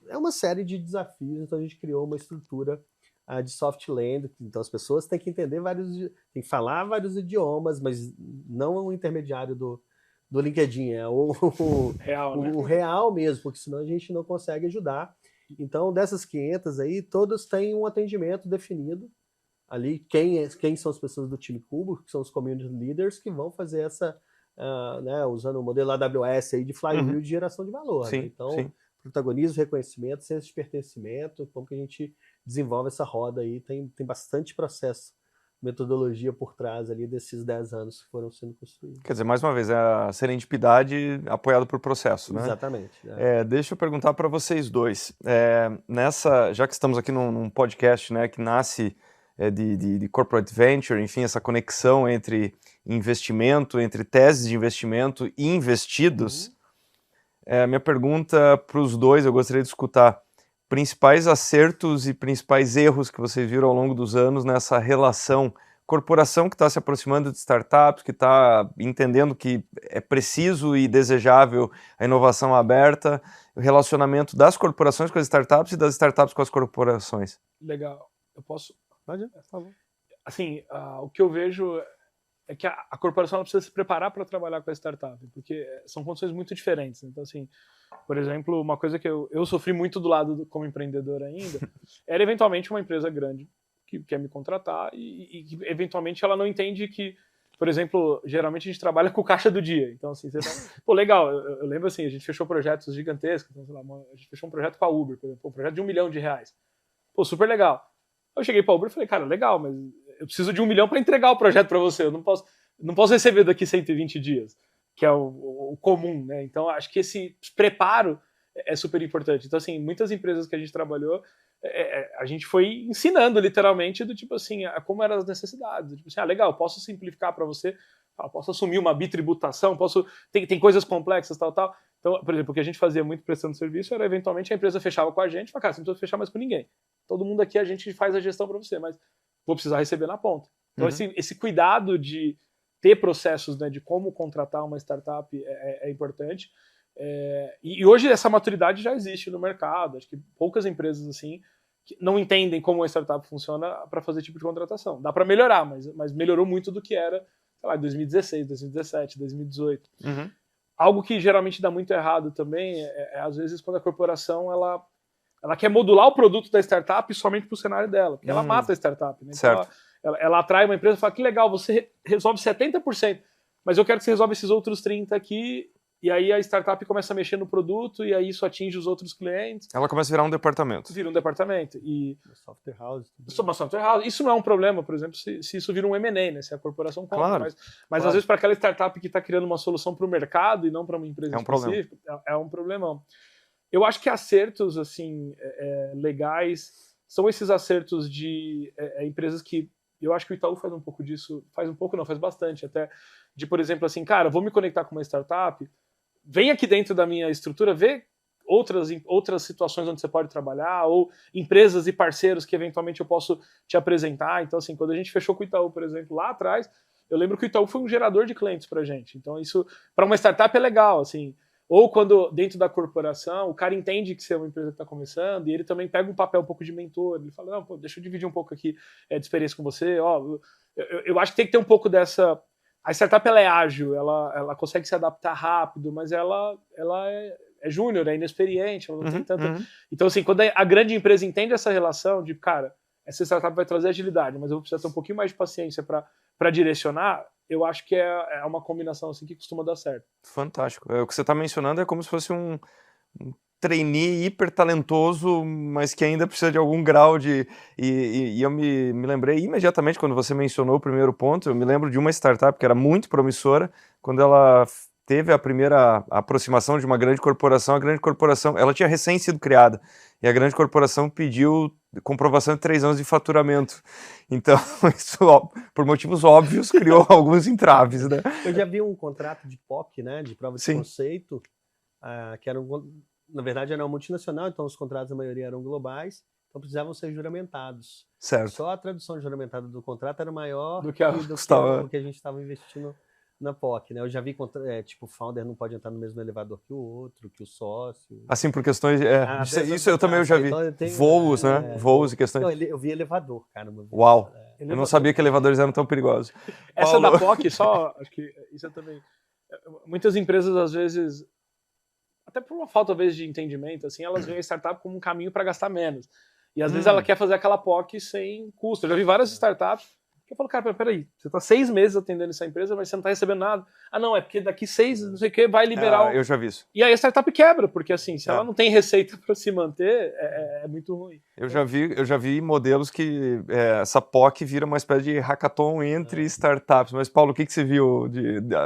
é uma série de desafios. Então, a gente criou uma estrutura de soft land. Então, as pessoas têm que entender têm que falar vários idiomas, mas não o intermediário do LinkedIn, é o real, né? O real mesmo, porque senão a gente não consegue ajudar. Então, dessas 500 aí, todas têm um atendimento definido. Ali, quem são as pessoas do time Cubo, que são os community leaders, que vão fazer usando o modelo AWS aí de flywheel de geração de valor. Sim, né? Então, sim. protagonismo, reconhecimento, senso de pertencimento, como que a gente desenvolve essa roda aí, tem bastante processo, metodologia por trás ali desses 10 anos que foram sendo construídos. Quer dizer, mais uma vez, é a serendipidade apoiada por processo, né? Exatamente. Deixa eu perguntar para vocês dois. Já que estamos aqui num podcast, né, que nasce de corporate venture, enfim, essa conexão entre investimento, entre teses de investimento e investidos, minha pergunta para os dois, eu gostaria de escutar principais acertos e principais erros que vocês viram ao longo dos anos nessa relação corporação que está se aproximando de startups, que está entendendo que é preciso e desejável a inovação aberta, o relacionamento das corporações com as startups e das startups com as corporações. Legal. Eu posso... Pode, por favor. Assim, o que eu vejo é que a corporação ela precisa se preparar para trabalhar com a startup, porque são condições muito diferentes. Então, assim, por exemplo, uma coisa que eu sofri muito do lado como empreendedor ainda, era eventualmente uma empresa grande que quer me contratar e que eventualmente ela não entende que, por exemplo, geralmente a gente trabalha com o caixa do dia. Então, assim, você fala, pô, legal, eu lembro assim, a gente fechou projetos gigantescos, então, sei lá, a gente fechou um projeto com a Uber, por exemplo, um projeto de R$1 milhão. Pô, super legal. Eu cheguei para a Uber e falei, cara, legal, mas eu preciso de R$1 milhão para entregar o projeto para você, eu não posso receber daqui 120 dias, que é o comum, né? Então, acho que esse preparo é super importante. Então, assim, muitas empresas que a gente trabalhou, a gente foi ensinando literalmente do tipo assim, como eram as necessidades. Tipo assim, legal, posso simplificar para você, posso assumir uma bitributação, tem coisas complexas, tal. Então, por exemplo, o que a gente fazia muito prestando serviço era, eventualmente, a empresa fechava com a gente, falava, cara, você não precisa fechar mais com ninguém. Todo mundo aqui, a gente faz a gestão para você, mas vou precisar receber na ponta. Então, esse cuidado de ter processos, né, de como contratar uma startup é importante. E hoje essa maturidade já existe no mercado. Acho que poucas empresas assim que não entendem como a startup funciona para fazer esse tipo de contratação. Dá para melhorar, mas melhorou muito do que era, sei lá, 2016, 2017, 2018. Algo que geralmente dá muito errado também às vezes, quando a corporação ela quer modular o produto da startup somente para o cenário dela, porque ela mata a startup. Né? Então, ela atrai uma empresa e fala, que legal, você resolve 70%, mas eu quero que você resolva esses outros 30% aqui e aí a startup começa a mexer no produto, e aí isso atinge os outros clientes. Ela começa a virar um departamento. Vira um departamento. E Software house. uma software house. Isso não é um problema, por exemplo, se isso vira um M&A, né? Se a corporação compra. Claro, Mas claro. às vezes para aquela startup que está criando uma solução para o mercado e não para uma empresa É um problema. específica, é um problemão. Eu acho que acertos assim legais são esses acertos de empresas que eu acho que o Itaú faz um pouco disso, faz bastante até, de, por exemplo, assim, cara, vou me conectar com uma startup, vem aqui dentro da minha estrutura, vê outras situações onde você pode trabalhar, ou empresas e parceiros que eventualmente eu posso te apresentar. Então, assim, quando a gente fechou com o Itaú, por exemplo, lá atrás, eu lembro que o Itaú foi um gerador de clientes pra gente. Então, isso, para uma startup é legal, assim. Ou quando, dentro da corporação, o cara entende que você é uma empresa que está começando e ele também pega um papel um pouco de mentor. Ele fala, não, pô, deixa eu dividir um pouco aqui de experiência com você. Ó, eu acho que tem que ter um pouco dessa... A startup, ela é ágil, ela consegue se adaptar rápido, mas ela é júnior, é inexperiente, ela não tem tanta... Então, assim, quando a grande empresa entende essa relação de, cara, essa startup vai trazer agilidade, mas eu vou precisar ter um pouquinho mais de paciência para direcionar, eu acho que é uma combinação assim que costuma dar certo. Fantástico. O que você está mencionando é como se fosse um trainee hiper talentoso, mas que ainda precisa de algum grau de... E eu me lembrei imediatamente, quando você mencionou o primeiro ponto, eu me lembro de uma startup que era muito promissora, quando ela teve a primeira aproximação de uma grande corporação, a grande corporação, ela tinha recém sido criada, e a grande corporação pediu comprovação de 3 anos de faturamento. Então, isso, por motivos óbvios, criou alguns entraves, né? Eu já vi um contrato de POC, né, de prova de conceito, que era na verdade era uma multinacional, então os contratos, a maioria eram globais, então precisavam ser juramentados. Certo. Só a tradução juramentada do contrato era maior do que a gente estava investindo na POC, né? Eu já vi, tipo, o founder não pode entrar no mesmo elevador que o outro, que o sócio. Assim, por questões... isso eu também já vi. Então voos, né? Voos e questões... Não, eu vi elevador, cara. Uau! Eu não sabia que elevadores eram tão perigosos. Essa da POC, acho que isso é também... Muitas empresas, às vezes, até por uma falta, às vezes, de entendimento, assim, elas veem a startup como um caminho para gastar menos. E, às vezes, ela quer fazer aquela POC sem custo. Eu já vi várias startups que eu falo, cara, peraí, você está 6 meses atendendo essa empresa, mas você não está recebendo nada. Ah, não, é porque daqui 6, não sei o que, vai liberar... Eu já vi isso. E aí a startup quebra, porque, assim, se ela não tem receita para se manter, é muito ruim. Eu já vi modelos que essa POC vira uma espécie de hackathon entre startups. Mas, Paulo, o que você viu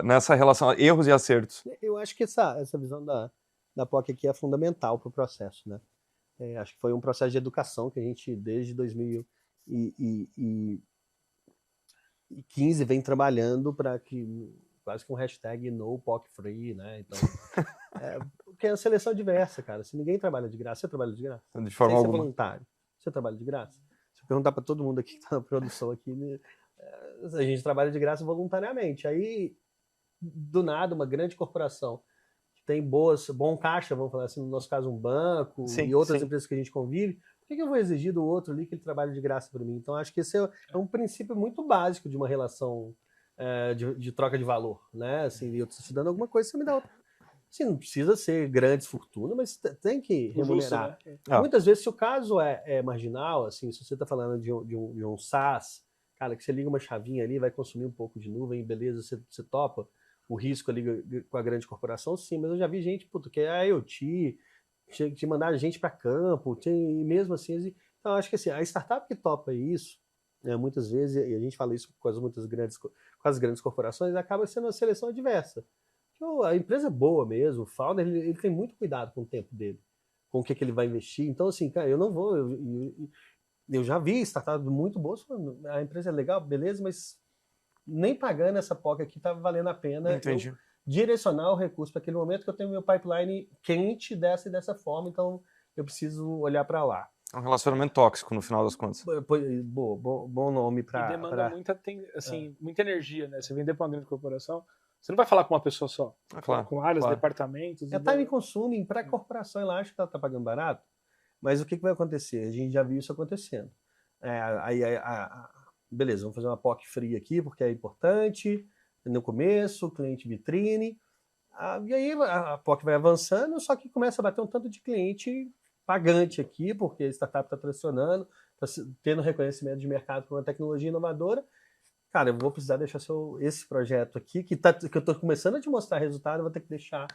nessa relação, erros e acertos? Eu acho que essa visão da POC aqui é fundamental para o processo, né? Acho que foi um processo de educação que a gente, desde 2015, vem trabalhando para que, quase que um hashtag no POC free, né? Então, porque é uma seleção diversa, cara. Se ninguém trabalha de graça, você trabalha de graça. De forma alguma. Você é voluntário, você trabalha de graça. Se eu perguntar para todo mundo aqui que está na produção aqui, a gente trabalha de graça voluntariamente. Aí, do nada, uma grande corporação tem bom caixa, vamos falar assim, no nosso caso um banco, e outras empresas que a gente convive, por que eu vou exigir do outro ali que ele trabalhe de graça para mim? Então acho que esse é um princípio muito básico de uma relação de troca de valor, né? Assim, eu estou te dando alguma coisa, você me dá outra. Assim, não precisa ser grandes fortunas, mas tem que remunerar. Justo, né? Muitas vezes, se o caso é marginal, assim, se você está falando de um SaaS, cara, que você liga uma chavinha ali, vai consumir um pouco de nuvem, beleza, você topa o risco ali com a grande corporação, sim, mas eu já vi gente, que é IoT, de mandar gente para campo, e mesmo assim, então acho que assim, a startup que topa isso, muitas vezes, e a gente fala isso com as grandes corporações, acaba sendo uma seleção adversa. A empresa é boa mesmo, o founder, ele tem muito cuidado com o tempo dele, com o que ele vai investir, então assim, cara, eu não vou, eu já vi startups muito boas, a empresa é legal, beleza, mas nem pagando essa POC aqui estava valendo a pena direcionar o recurso para aquele momento que eu tenho meu pipeline quente dessa forma, então eu preciso olhar para lá. É um relacionamento tóxico, no final das contas. Bom nome para... E demanda muita energia, né? Você vender para uma grande corporação, você não vai falar com uma pessoa só, com áreas, departamentos... Time consuming para a corporação, ela acha que ela está pagando barato, mas o que vai acontecer? A gente já viu isso acontecendo. Beleza, vamos fazer uma POC free aqui, porque é importante, no começo, cliente vitrine, e aí a POC vai avançando, só que começa a bater um tanto de cliente pagante aqui, porque a startup está tracionando, está tendo reconhecimento de mercado por uma tecnologia inovadora. Cara, eu vou precisar deixar esse projeto aqui, que eu estou começando a te mostrar resultado, eu vou ter que deixar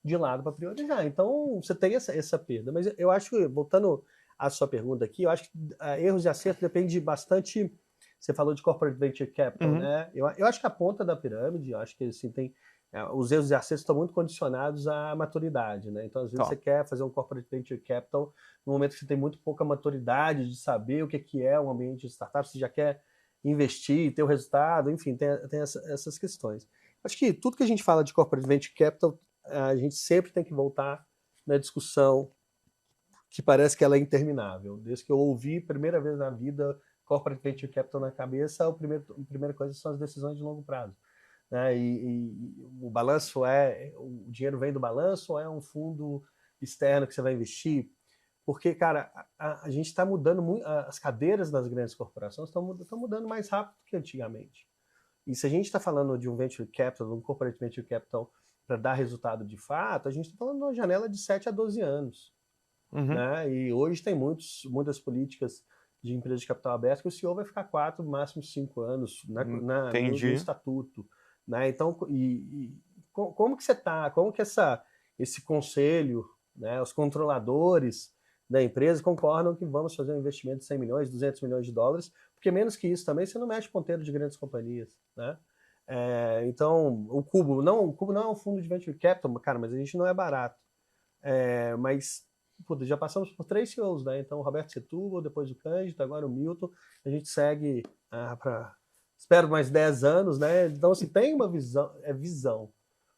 de lado para priorizar. Então, você tem essa perda. Mas eu acho que, voltando à sua pergunta aqui, eu acho que erros e acertos depende bastante. Você falou de corporate venture capital, né? Eu acho que a ponta da pirâmide, eu acho que assim, os erros e acertos estão muito condicionados à maturidade, né? Então, às vezes, você quer fazer um corporate venture capital no momento que você tem muito pouca maturidade de saber o que é um ambiente de startup, você já quer investir, ter o resultado, enfim, tem essas questões. Acho que tudo que a gente fala de corporate venture capital, a gente sempre tem que voltar na discussão que parece que ela é interminável. Desde que eu ouvi a primeira vez na vida corporate venture capital na cabeça, a primeira coisa são as decisões de longo prazo. Né? E o balanço o dinheiro vem do balanço ou é um fundo externo que você vai investir? Porque, cara, a gente está mudando muito, as cadeiras das grandes corporações estão mudando mais rápido que antigamente. E se a gente está falando de um venture capital, de um corporate venture capital para dar resultado de fato, a gente está falando de uma janela de 7 a 12 anos. Né? E hoje tem muitas políticas de empresas de capital aberto que o CEO vai ficar 4, no máximo 5 anos no estatuto. Né? Então, como que você está? Como que esse conselho, né, os controladores da empresa concordam que vamos fazer um investimento de 100 milhões, 200 milhões de dólares, porque menos que isso também você não mexe ponteiro de grandes companhias. Né? Então, o Cubo não é um fundo de venture capital, cara, mas a gente não é barato. Mas já passamos por 3 CEOs, né? Então, o Roberto Setúbal, depois o Cândido, agora o Milton, a gente segue espero mais 10 anos, né? Então, assim, tem uma visão,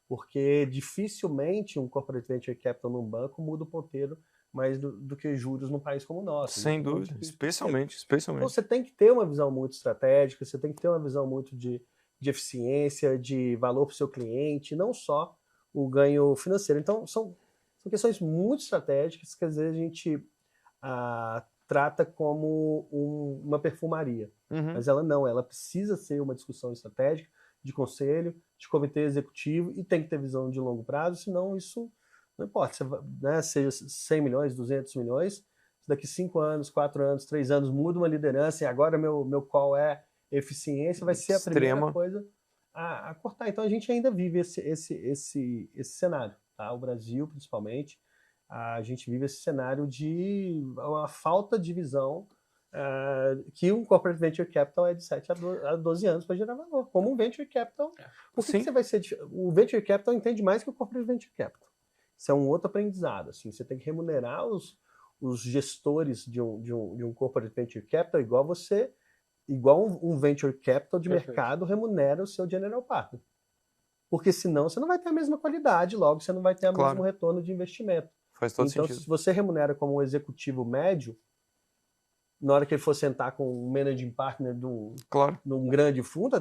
porque dificilmente um corporate venture capital num banco muda o ponteiro mais do que juros num país como o nosso. Sem dúvida, especialmente. Então, você tem que ter uma visão muito estratégica, você tem que ter uma visão muito de eficiência, de valor para o seu cliente, não só o ganho financeiro. Então, são questões muito estratégicas que às vezes a gente trata como uma perfumaria. Mas ela precisa ser uma discussão estratégica, de conselho, de comitê executivo e tem que ter visão de longo prazo, senão isso não importa, seja 100 milhões, 200 milhões, daqui 5 anos, 4 anos, 3 anos muda uma liderança e agora meu call é eficiência, vai ser a primeira coisa a cortar. Então a gente ainda vive esse cenário. Tá? O Brasil, principalmente, a gente vive esse cenário de uma falta de visão que um corporate venture capital é de 7 a 12 anos para gerar valor. Como um venture capital, por que você vai ser... O venture capital entende mais que o corporate venture capital. Isso é um outro aprendizado. Assim, você tem que remunerar os gestores de um corporate venture capital igual um venture capital de mercado remunera o seu general partner. Porque senão você não vai ter a mesma qualidade, logo você não vai ter o mesmo retorno de investimento. Faz todo então, sentido. Se você remunera como um executivo médio, na hora que ele for sentar com um managing partner num grande fundo,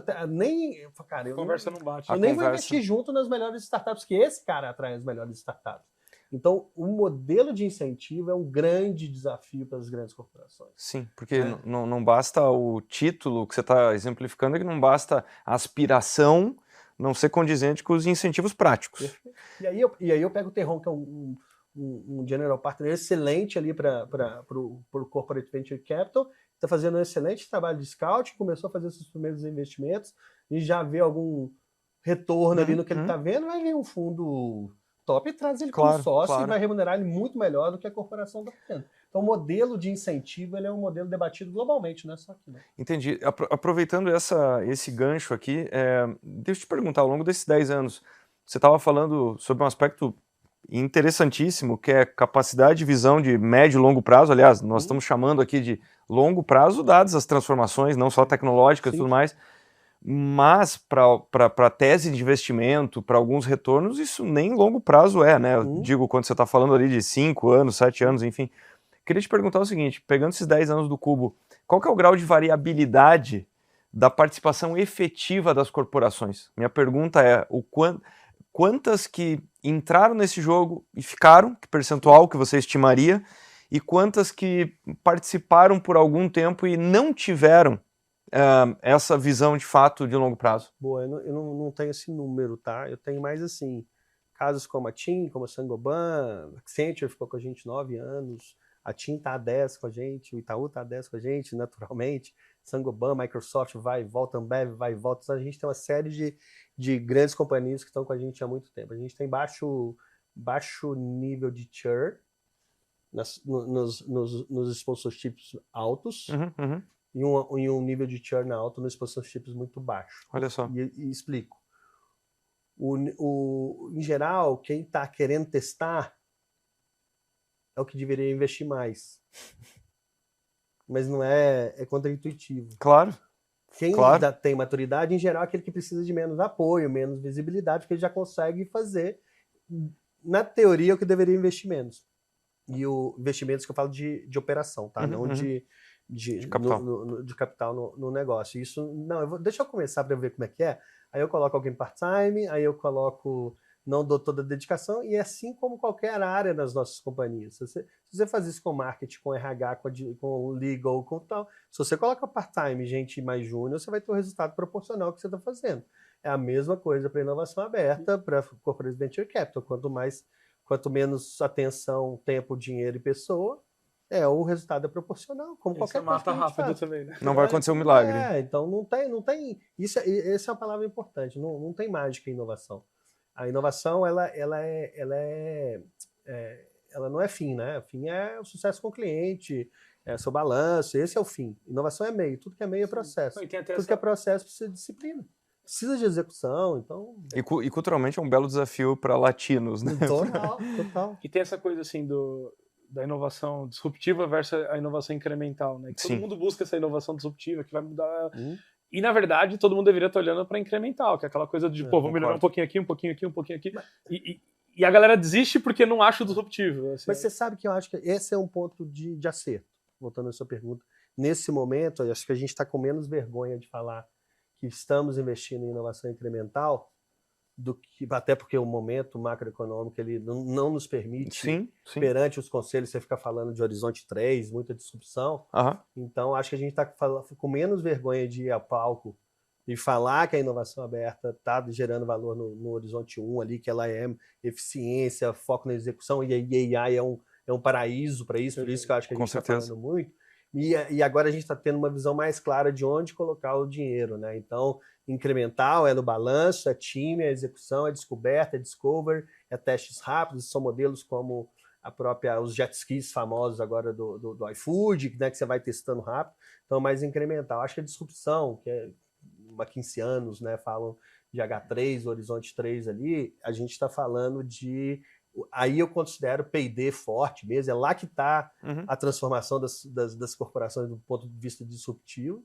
Conversa não bate. Eu nem vou investir junto nas melhores startups, que esse cara atrai as melhores startups. Então, o modelo de incentivo é um grande desafio para as grandes corporações. Sim, porque não basta o título que você está exemplificando, é que não basta a aspiração não ser condizente com os incentivos práticos. E aí eu pego o Terron, que é um general partner excelente ali para o Corporate Venture Capital, está fazendo um excelente trabalho de scout, começou a fazer seus primeiros investimentos e já vê algum retorno ali no que ele está vendo, vai vir um fundo top e traz ele como sócio e vai remunerar ele muito melhor do que a corporação está fazendo. Então, o modelo de incentivo ele é um modelo debatido globalmente, não é só aqui. Né? Entendi. Aproveitando esse gancho aqui, deixa eu te perguntar, ao longo desses 10 anos, você estava falando sobre um aspecto interessantíssimo, que é capacidade de visão de médio e longo prazo. Aliás, nós estamos chamando aqui de longo prazo, dadas as transformações, não só tecnológicas e tudo mais, mas para tese de investimento, para alguns retornos, isso nem longo prazo né? Eu digo, quando você está falando ali de 5 anos, 7 anos, enfim. Queria te perguntar o seguinte, pegando esses 10 anos do Cubo, qual que é o grau de variabilidade da participação efetiva das corporações? Minha pergunta é, quantas que entraram nesse jogo e ficaram, que percentual que você estimaria, e quantas que participaram por algum tempo e não tiveram essa visão de fato de longo prazo? Boa, eu não tenho esse número, tá? Eu tenho mais assim, casos como a TIM, como a Saint-Gobain, a Accenture ficou com a gente 9 anos, a TIM está há 10 com a gente, o Itaú está há 10 com a gente, naturalmente, Saint-Gobain, Microsoft vai e volta, Ambev vai e volta, a gente tem uma série de grandes companhias que estão com a gente há muito tempo. A gente tem baixo baixo nível de churn nos sponsorships altos e um nível de churn alto nos sponsorships muito baixo. Olha só. E explico. Em geral, quem está querendo testar é o que deveria investir mais. Mas não é contraintuitivo. Claro. Quem tem maturidade, em geral, é aquele que precisa de menos apoio, menos visibilidade, porque ele já consegue fazer, na teoria, o que deveria investir menos. E o investimentos que eu falo de operação, tá? Não de capital, de capital no negócio. Isso, não, deixa eu começar para ver como é que é. Aí eu coloco alguém part-time, aí eu coloco, não dou toda a dedicação, e é assim como qualquer área das nossas companhias. Se você faz isso com marketing, com RH, com legal, com tal, se você coloca part-time, gente mais júnior, você vai ter o resultado proporcional ao que você está fazendo. É a mesma coisa para inovação aberta, para corporate venture capital. Quanto menos atenção, tempo, dinheiro e pessoa, o resultado é proporcional, como qualquer coisa. Mata rápido também, né? Não vai acontecer um milagre. Então não tem. Essa é uma palavra importante. Não tem mágica em inovação. A inovação ela não é fim, né? O fim é o sucesso com o cliente, é o seu balanço. Esse é o fim. Inovação é meio. Tudo que é meio é processo. Tudo que é processo precisa de disciplina. Precisa de execução, então... E culturalmente é um belo desafio para latinos, né? Total. E tem essa coisa assim da inovação disruptiva versus a inovação incremental, né? Que todo mundo busca essa inovação disruptiva que vai mudar. E na verdade todo mundo deveria estar olhando para incremental, que é aquela coisa de vou melhorar um pouquinho aqui, um pouquinho aqui, um pouquinho aqui. E a galera desiste porque não acha o disruptivo. Assim. Mas você sabe que eu acho que esse é um ponto de acerto. Voltando à sua pergunta, nesse momento eu acho que a gente está com menos vergonha de falar que estamos investindo em inovação incremental, até porque o momento macroeconômico ele não nos permite, perante os conselhos, você ficar falando de horizonte 3, muita disrupção. Então, acho que a gente está com menos vergonha de ir ao palco e falar que a inovação aberta está gerando valor no horizonte 1 ali, que ela é eficiência, foco na execução, e a AI é um paraíso para isso, por isso que eu acho que a gente está falando muito. E agora a gente está tendo uma visão mais clara de onde colocar o dinheiro, né? Então, incremental é no balanço, é time, é execução, é descoberta, é discover, é testes rápidos, são modelos como os jet skis famosos agora do iFood, né, que você vai testando rápido, então mais incremental. Acho que a disrupção, que é há 15 anos, né, falam de H3, Horizonte 3 ali, a gente está falando de... Aí eu considero P&D forte mesmo, é lá que está a transformação das corporações do ponto de vista disruptivo,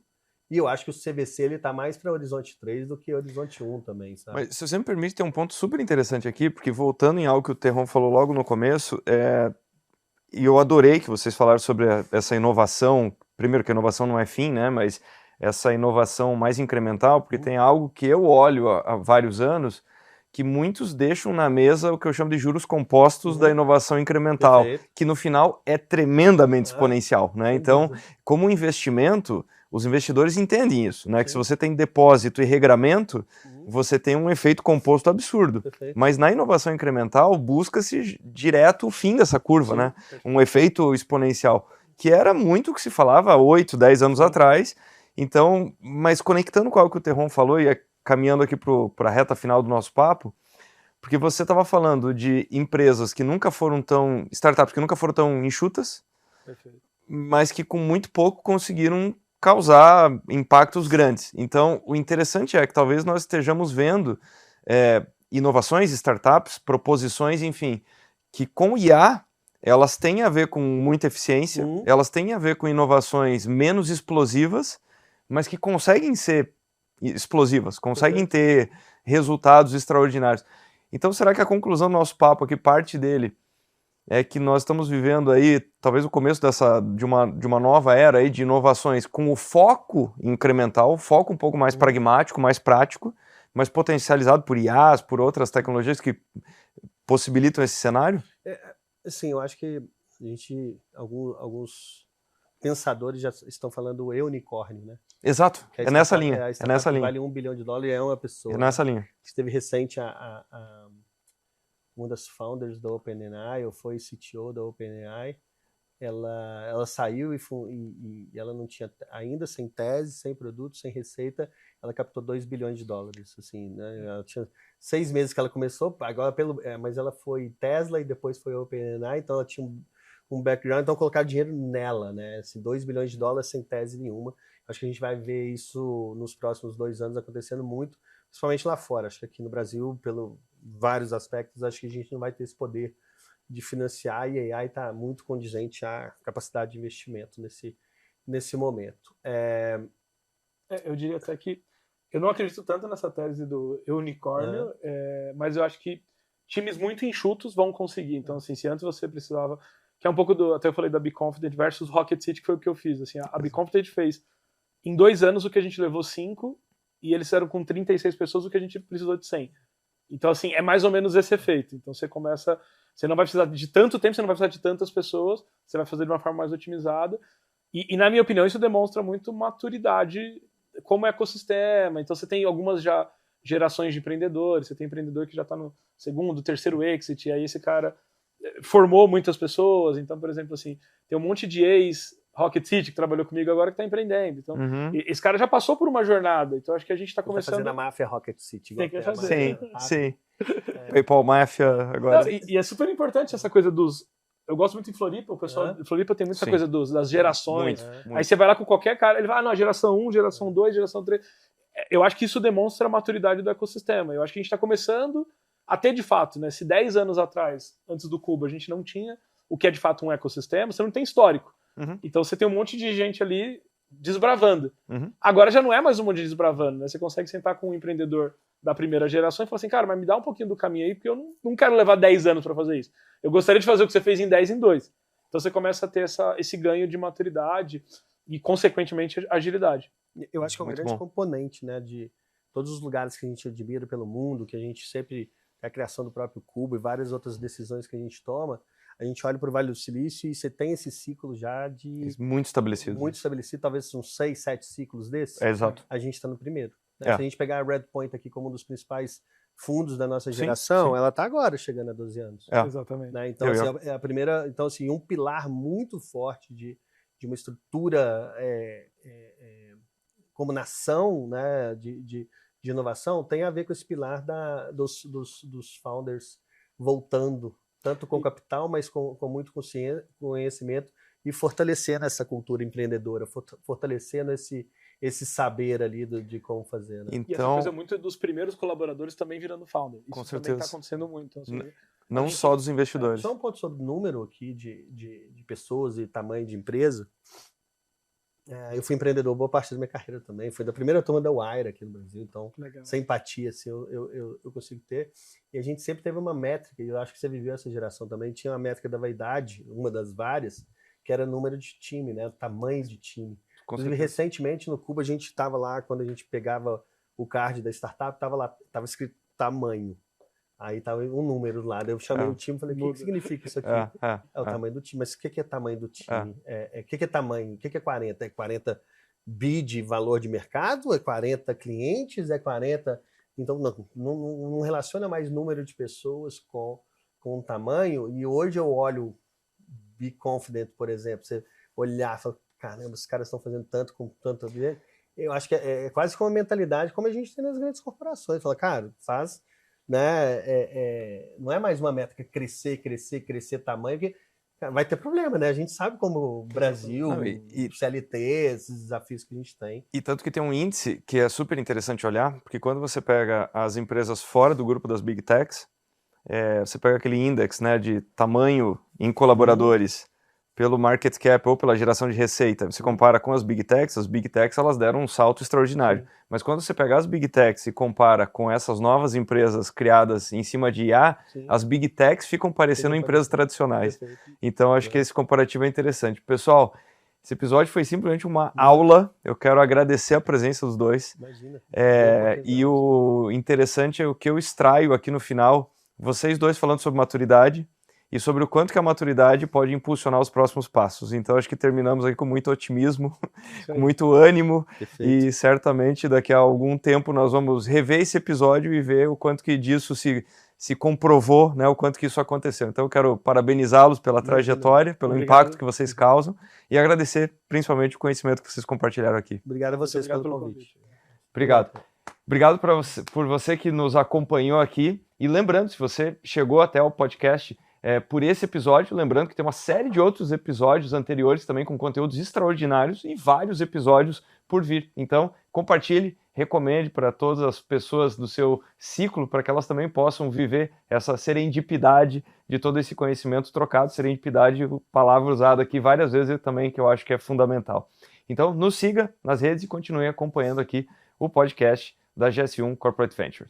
e eu acho que o CVC está mais para Horizonte 3 do que Horizonte 1 também, sabe? Mas se você me permite, tem um ponto super interessante aqui, porque voltando em algo que o Terron falou logo no começo, e eu adorei que vocês falaram sobre essa inovação, primeiro que a inovação não é fim, né, mas essa inovação mais incremental, porque tem algo que eu olho há vários anos, que muitos deixam na mesa o que eu chamo de juros compostos da inovação incremental, que no final é tremendamente exponencial, né? Então, como investimento, os investidores entendem isso, né? Que se você tem depósito e regramento, você tem um efeito composto absurdo. Mas na inovação incremental, busca-se direto o fim dessa curva, né? Um efeito exponencial, que era muito o que se falava há 8, 10 anos atrás. Então, mas conectando com algo que o Terron falou, e caminhando aqui para a reta final do nosso papo, porque você estava falando de empresas que nunca foram tão... startups que nunca foram tão enxutas, mas que com muito pouco conseguiram causar impactos grandes. Então, o interessante é que talvez nós estejamos vendo inovações, startups, proposições, enfim, que com IA, elas têm a ver com muita eficiência, elas têm a ver com inovações menos explosivas, mas que conseguem ser explosivas, conseguem ter resultados extraordinários. Então, será que a conclusão do nosso papo aqui, parte dele, é que nós estamos vivendo aí, talvez o começo de uma nova era aí de inovações com o foco incremental, o foco um pouco mais pragmático, mais prático, mas potencializado por IAs, por outras tecnologias que possibilitam esse cenário? Sim, eu acho que alguns pensadores já estão falando do unicórnio, né? Exato, é nessa linha. É nessa linha. Vale $1 bilhão e é uma pessoa. É nessa linha. Esteve recente uma das founders da OpenAI, ou foi CTO da OpenAI, ela saiu e ela não tinha ainda, sem tese, sem produto, sem receita, ela captou $2 bilhões, assim, né? Ela tinha 6 meses que ela começou, agora mas ela foi Tesla e depois foi OpenAI, então ela tinha um background, então colocaram dinheiro nela, né? Assim, $2 bilhões sem tese nenhuma. Acho que a gente vai ver isso nos próximos 2 anos acontecendo muito, principalmente lá fora. Acho que aqui no Brasil, pelo vários aspectos, acho que a gente não vai ter esse poder de financiar, e a AI está muito condizente à capacidade de investimento nesse momento. Eu diria até que eu não acredito tanto nessa tese do unicórnio, mas eu acho que times muito enxutos vão conseguir. Então, assim, se antes você precisava... Que é um pouco até eu falei da Be Confident versus Rocket City, que foi o que eu fiz. Assim, a Be Confident fez em 2 anos o que a gente levou 5, e eles fizeram com 36 pessoas o que a gente precisou de 100. Então, assim, é mais ou menos esse efeito. Então, você não vai precisar de tanto tempo, você não vai precisar de tantas pessoas, você vai fazer de uma forma mais otimizada. E na minha opinião, isso demonstra muito maturidade como ecossistema. Então, você tem algumas já gerações de empreendedores, você tem empreendedor que já está no segundo, terceiro exit, e aí esse cara formou muitas pessoas. Então, por exemplo, assim, tem um monte de ex-Rocket City que trabalhou comigo agora que está empreendendo. Então, esse cara já passou por uma jornada. Então, acho que a gente está começando... Tá fazendo a máfia Rocket City. Tem que fazer. Sim. PayPal Máfia agora. Não, e é super importante essa coisa dos... Eu gosto muito em Floripa, o pessoal de Floripa tem muita coisa das gerações. Muito. Aí você vai lá com qualquer cara, ele vai, não, geração 1, geração 2, geração 3. Eu acho que isso demonstra a maturidade do ecossistema. Eu acho que a gente está começando a ter de fato, né? Se 10 anos atrás, antes do Cubo, a gente não tinha o que é de fato um ecossistema, você não tem histórico. Então você tem um monte de gente ali desbravando. Agora já não é mais um monte de desbravando, né? Você consegue sentar com um empreendedor da primeira geração e falar assim, cara, mas me dá um pouquinho do caminho aí, porque eu não quero levar 10 anos para fazer isso. Eu gostaria de fazer o que você fez em 10 em 2. Então você começa a ter esse ganho de maturidade e, consequentemente, agilidade. Eu acho que é um grande componente, né, de todos os lugares que a gente admira pelo mundo, que a gente sempre... a criação do próprio Cubo e várias outras decisões que a gente toma, a gente olha para o Vale do Silício e você tem esse ciclo já de... Muito estabelecido. Muito estabelecido, talvez uns 6, 7 ciclos desses. Exato. A gente está no primeiro. Né? Se a gente pegar a Redpoint aqui como um dos principais fundos da nossa geração, ela está agora chegando a 12 anos. Exatamente. Né? Então, assim, é a primeira... Então, assim, um pilar muito forte de uma estrutura como nação, né, de inovação, tem a ver com esse pilar dos founders voltando, tanto com capital, mas com muito conhecimento e fortalecendo essa cultura empreendedora, fortalecendo esse saber ali de como fazer. Né? E essa coisa muito dos primeiros colaboradores também virando founder. Isso com também certeza. está acontecendo muito. Então, assim, não só dos investidores. Só um ponto sobre número aqui de pessoas e tamanho de empresa. Eu fui empreendedor boa parte da minha carreira também. Fui da primeira turma da Wire aqui no Brasil, então essa empatia assim, eu consigo ter. E a gente sempre teve uma métrica, e eu acho que você viveu essa geração também, tinha uma métrica da vaidade, uma das várias, que era número de time, né? Tamanho de time. Inclusive, recentemente no Cubo a gente estava lá, quando a gente pegava o card da startup, estava escrito tamanho. Aí tava um número lá, daí eu chamei o time e falei, o que significa isso aqui? É o tamanho do time, mas o que é tamanho do time? O que é tamanho? O que é 40? É 40 bi de valor de mercado? É 40 clientes? É 40... Então, não relaciona mais número de pessoas com tamanho, e hoje eu olho Be Confident, por exemplo, você olhar e falar, caramba, os caras estão fazendo tanto com tanto... Eu acho que é quase como uma mentalidade como a gente tem nas grandes corporações. Fala, cara, faz... Né? Não é mais uma métrica crescer tamanho, porque vai ter problema, né? A gente sabe como o Brasil, CLT, esses desafios que a gente tem. E tanto que tem um índice que é super interessante olhar, porque quando você pega as empresas fora do grupo das Big Techs, você pega aquele índice, né, de tamanho em colaboradores pelo market cap ou pela geração de receita, você compara com as Big Techs elas deram um salto extraordinário. Mas quando você pega as Big Techs e compara com essas novas empresas criadas em cima de IA, as Big Techs ficam parecendo empresas tradicionais. Então acho que esse comparativo é interessante. Pessoal, esse episódio foi simplesmente uma aula, eu quero agradecer a presença dos dois. Imagina. E o interessante é o que eu extraio aqui no final, vocês dois falando sobre maturidade, e sobre o quanto que a maturidade pode impulsionar os próximos passos. Então, acho que terminamos aqui com muito otimismo, com muito ânimo, e certamente daqui a algum tempo nós vamos rever esse episódio e ver o quanto que disso se se comprovou, né, o quanto que isso aconteceu. Então eu quero parabenizá-los pela trajetória, pelo impacto que vocês causam e agradecer principalmente o conhecimento que vocês compartilharam aqui. Obrigado a vocês pelo convite. Obrigado. Obrigado por você que nos acompanhou aqui. E lembrando, se você chegou até o podcast por esse episódio, lembrando que tem uma série de outros episódios anteriores também com conteúdos extraordinários e vários episódios por vir. Então, compartilhe, recomende para todas as pessoas do seu ciclo, para que elas também possam viver essa serendipidade de todo esse conhecimento trocado. Serendipidade, palavra usada aqui várias vezes também, que eu acho que é fundamental. Então, nos siga nas redes e continue acompanhando aqui o podcast da GS1 Corporate Venture.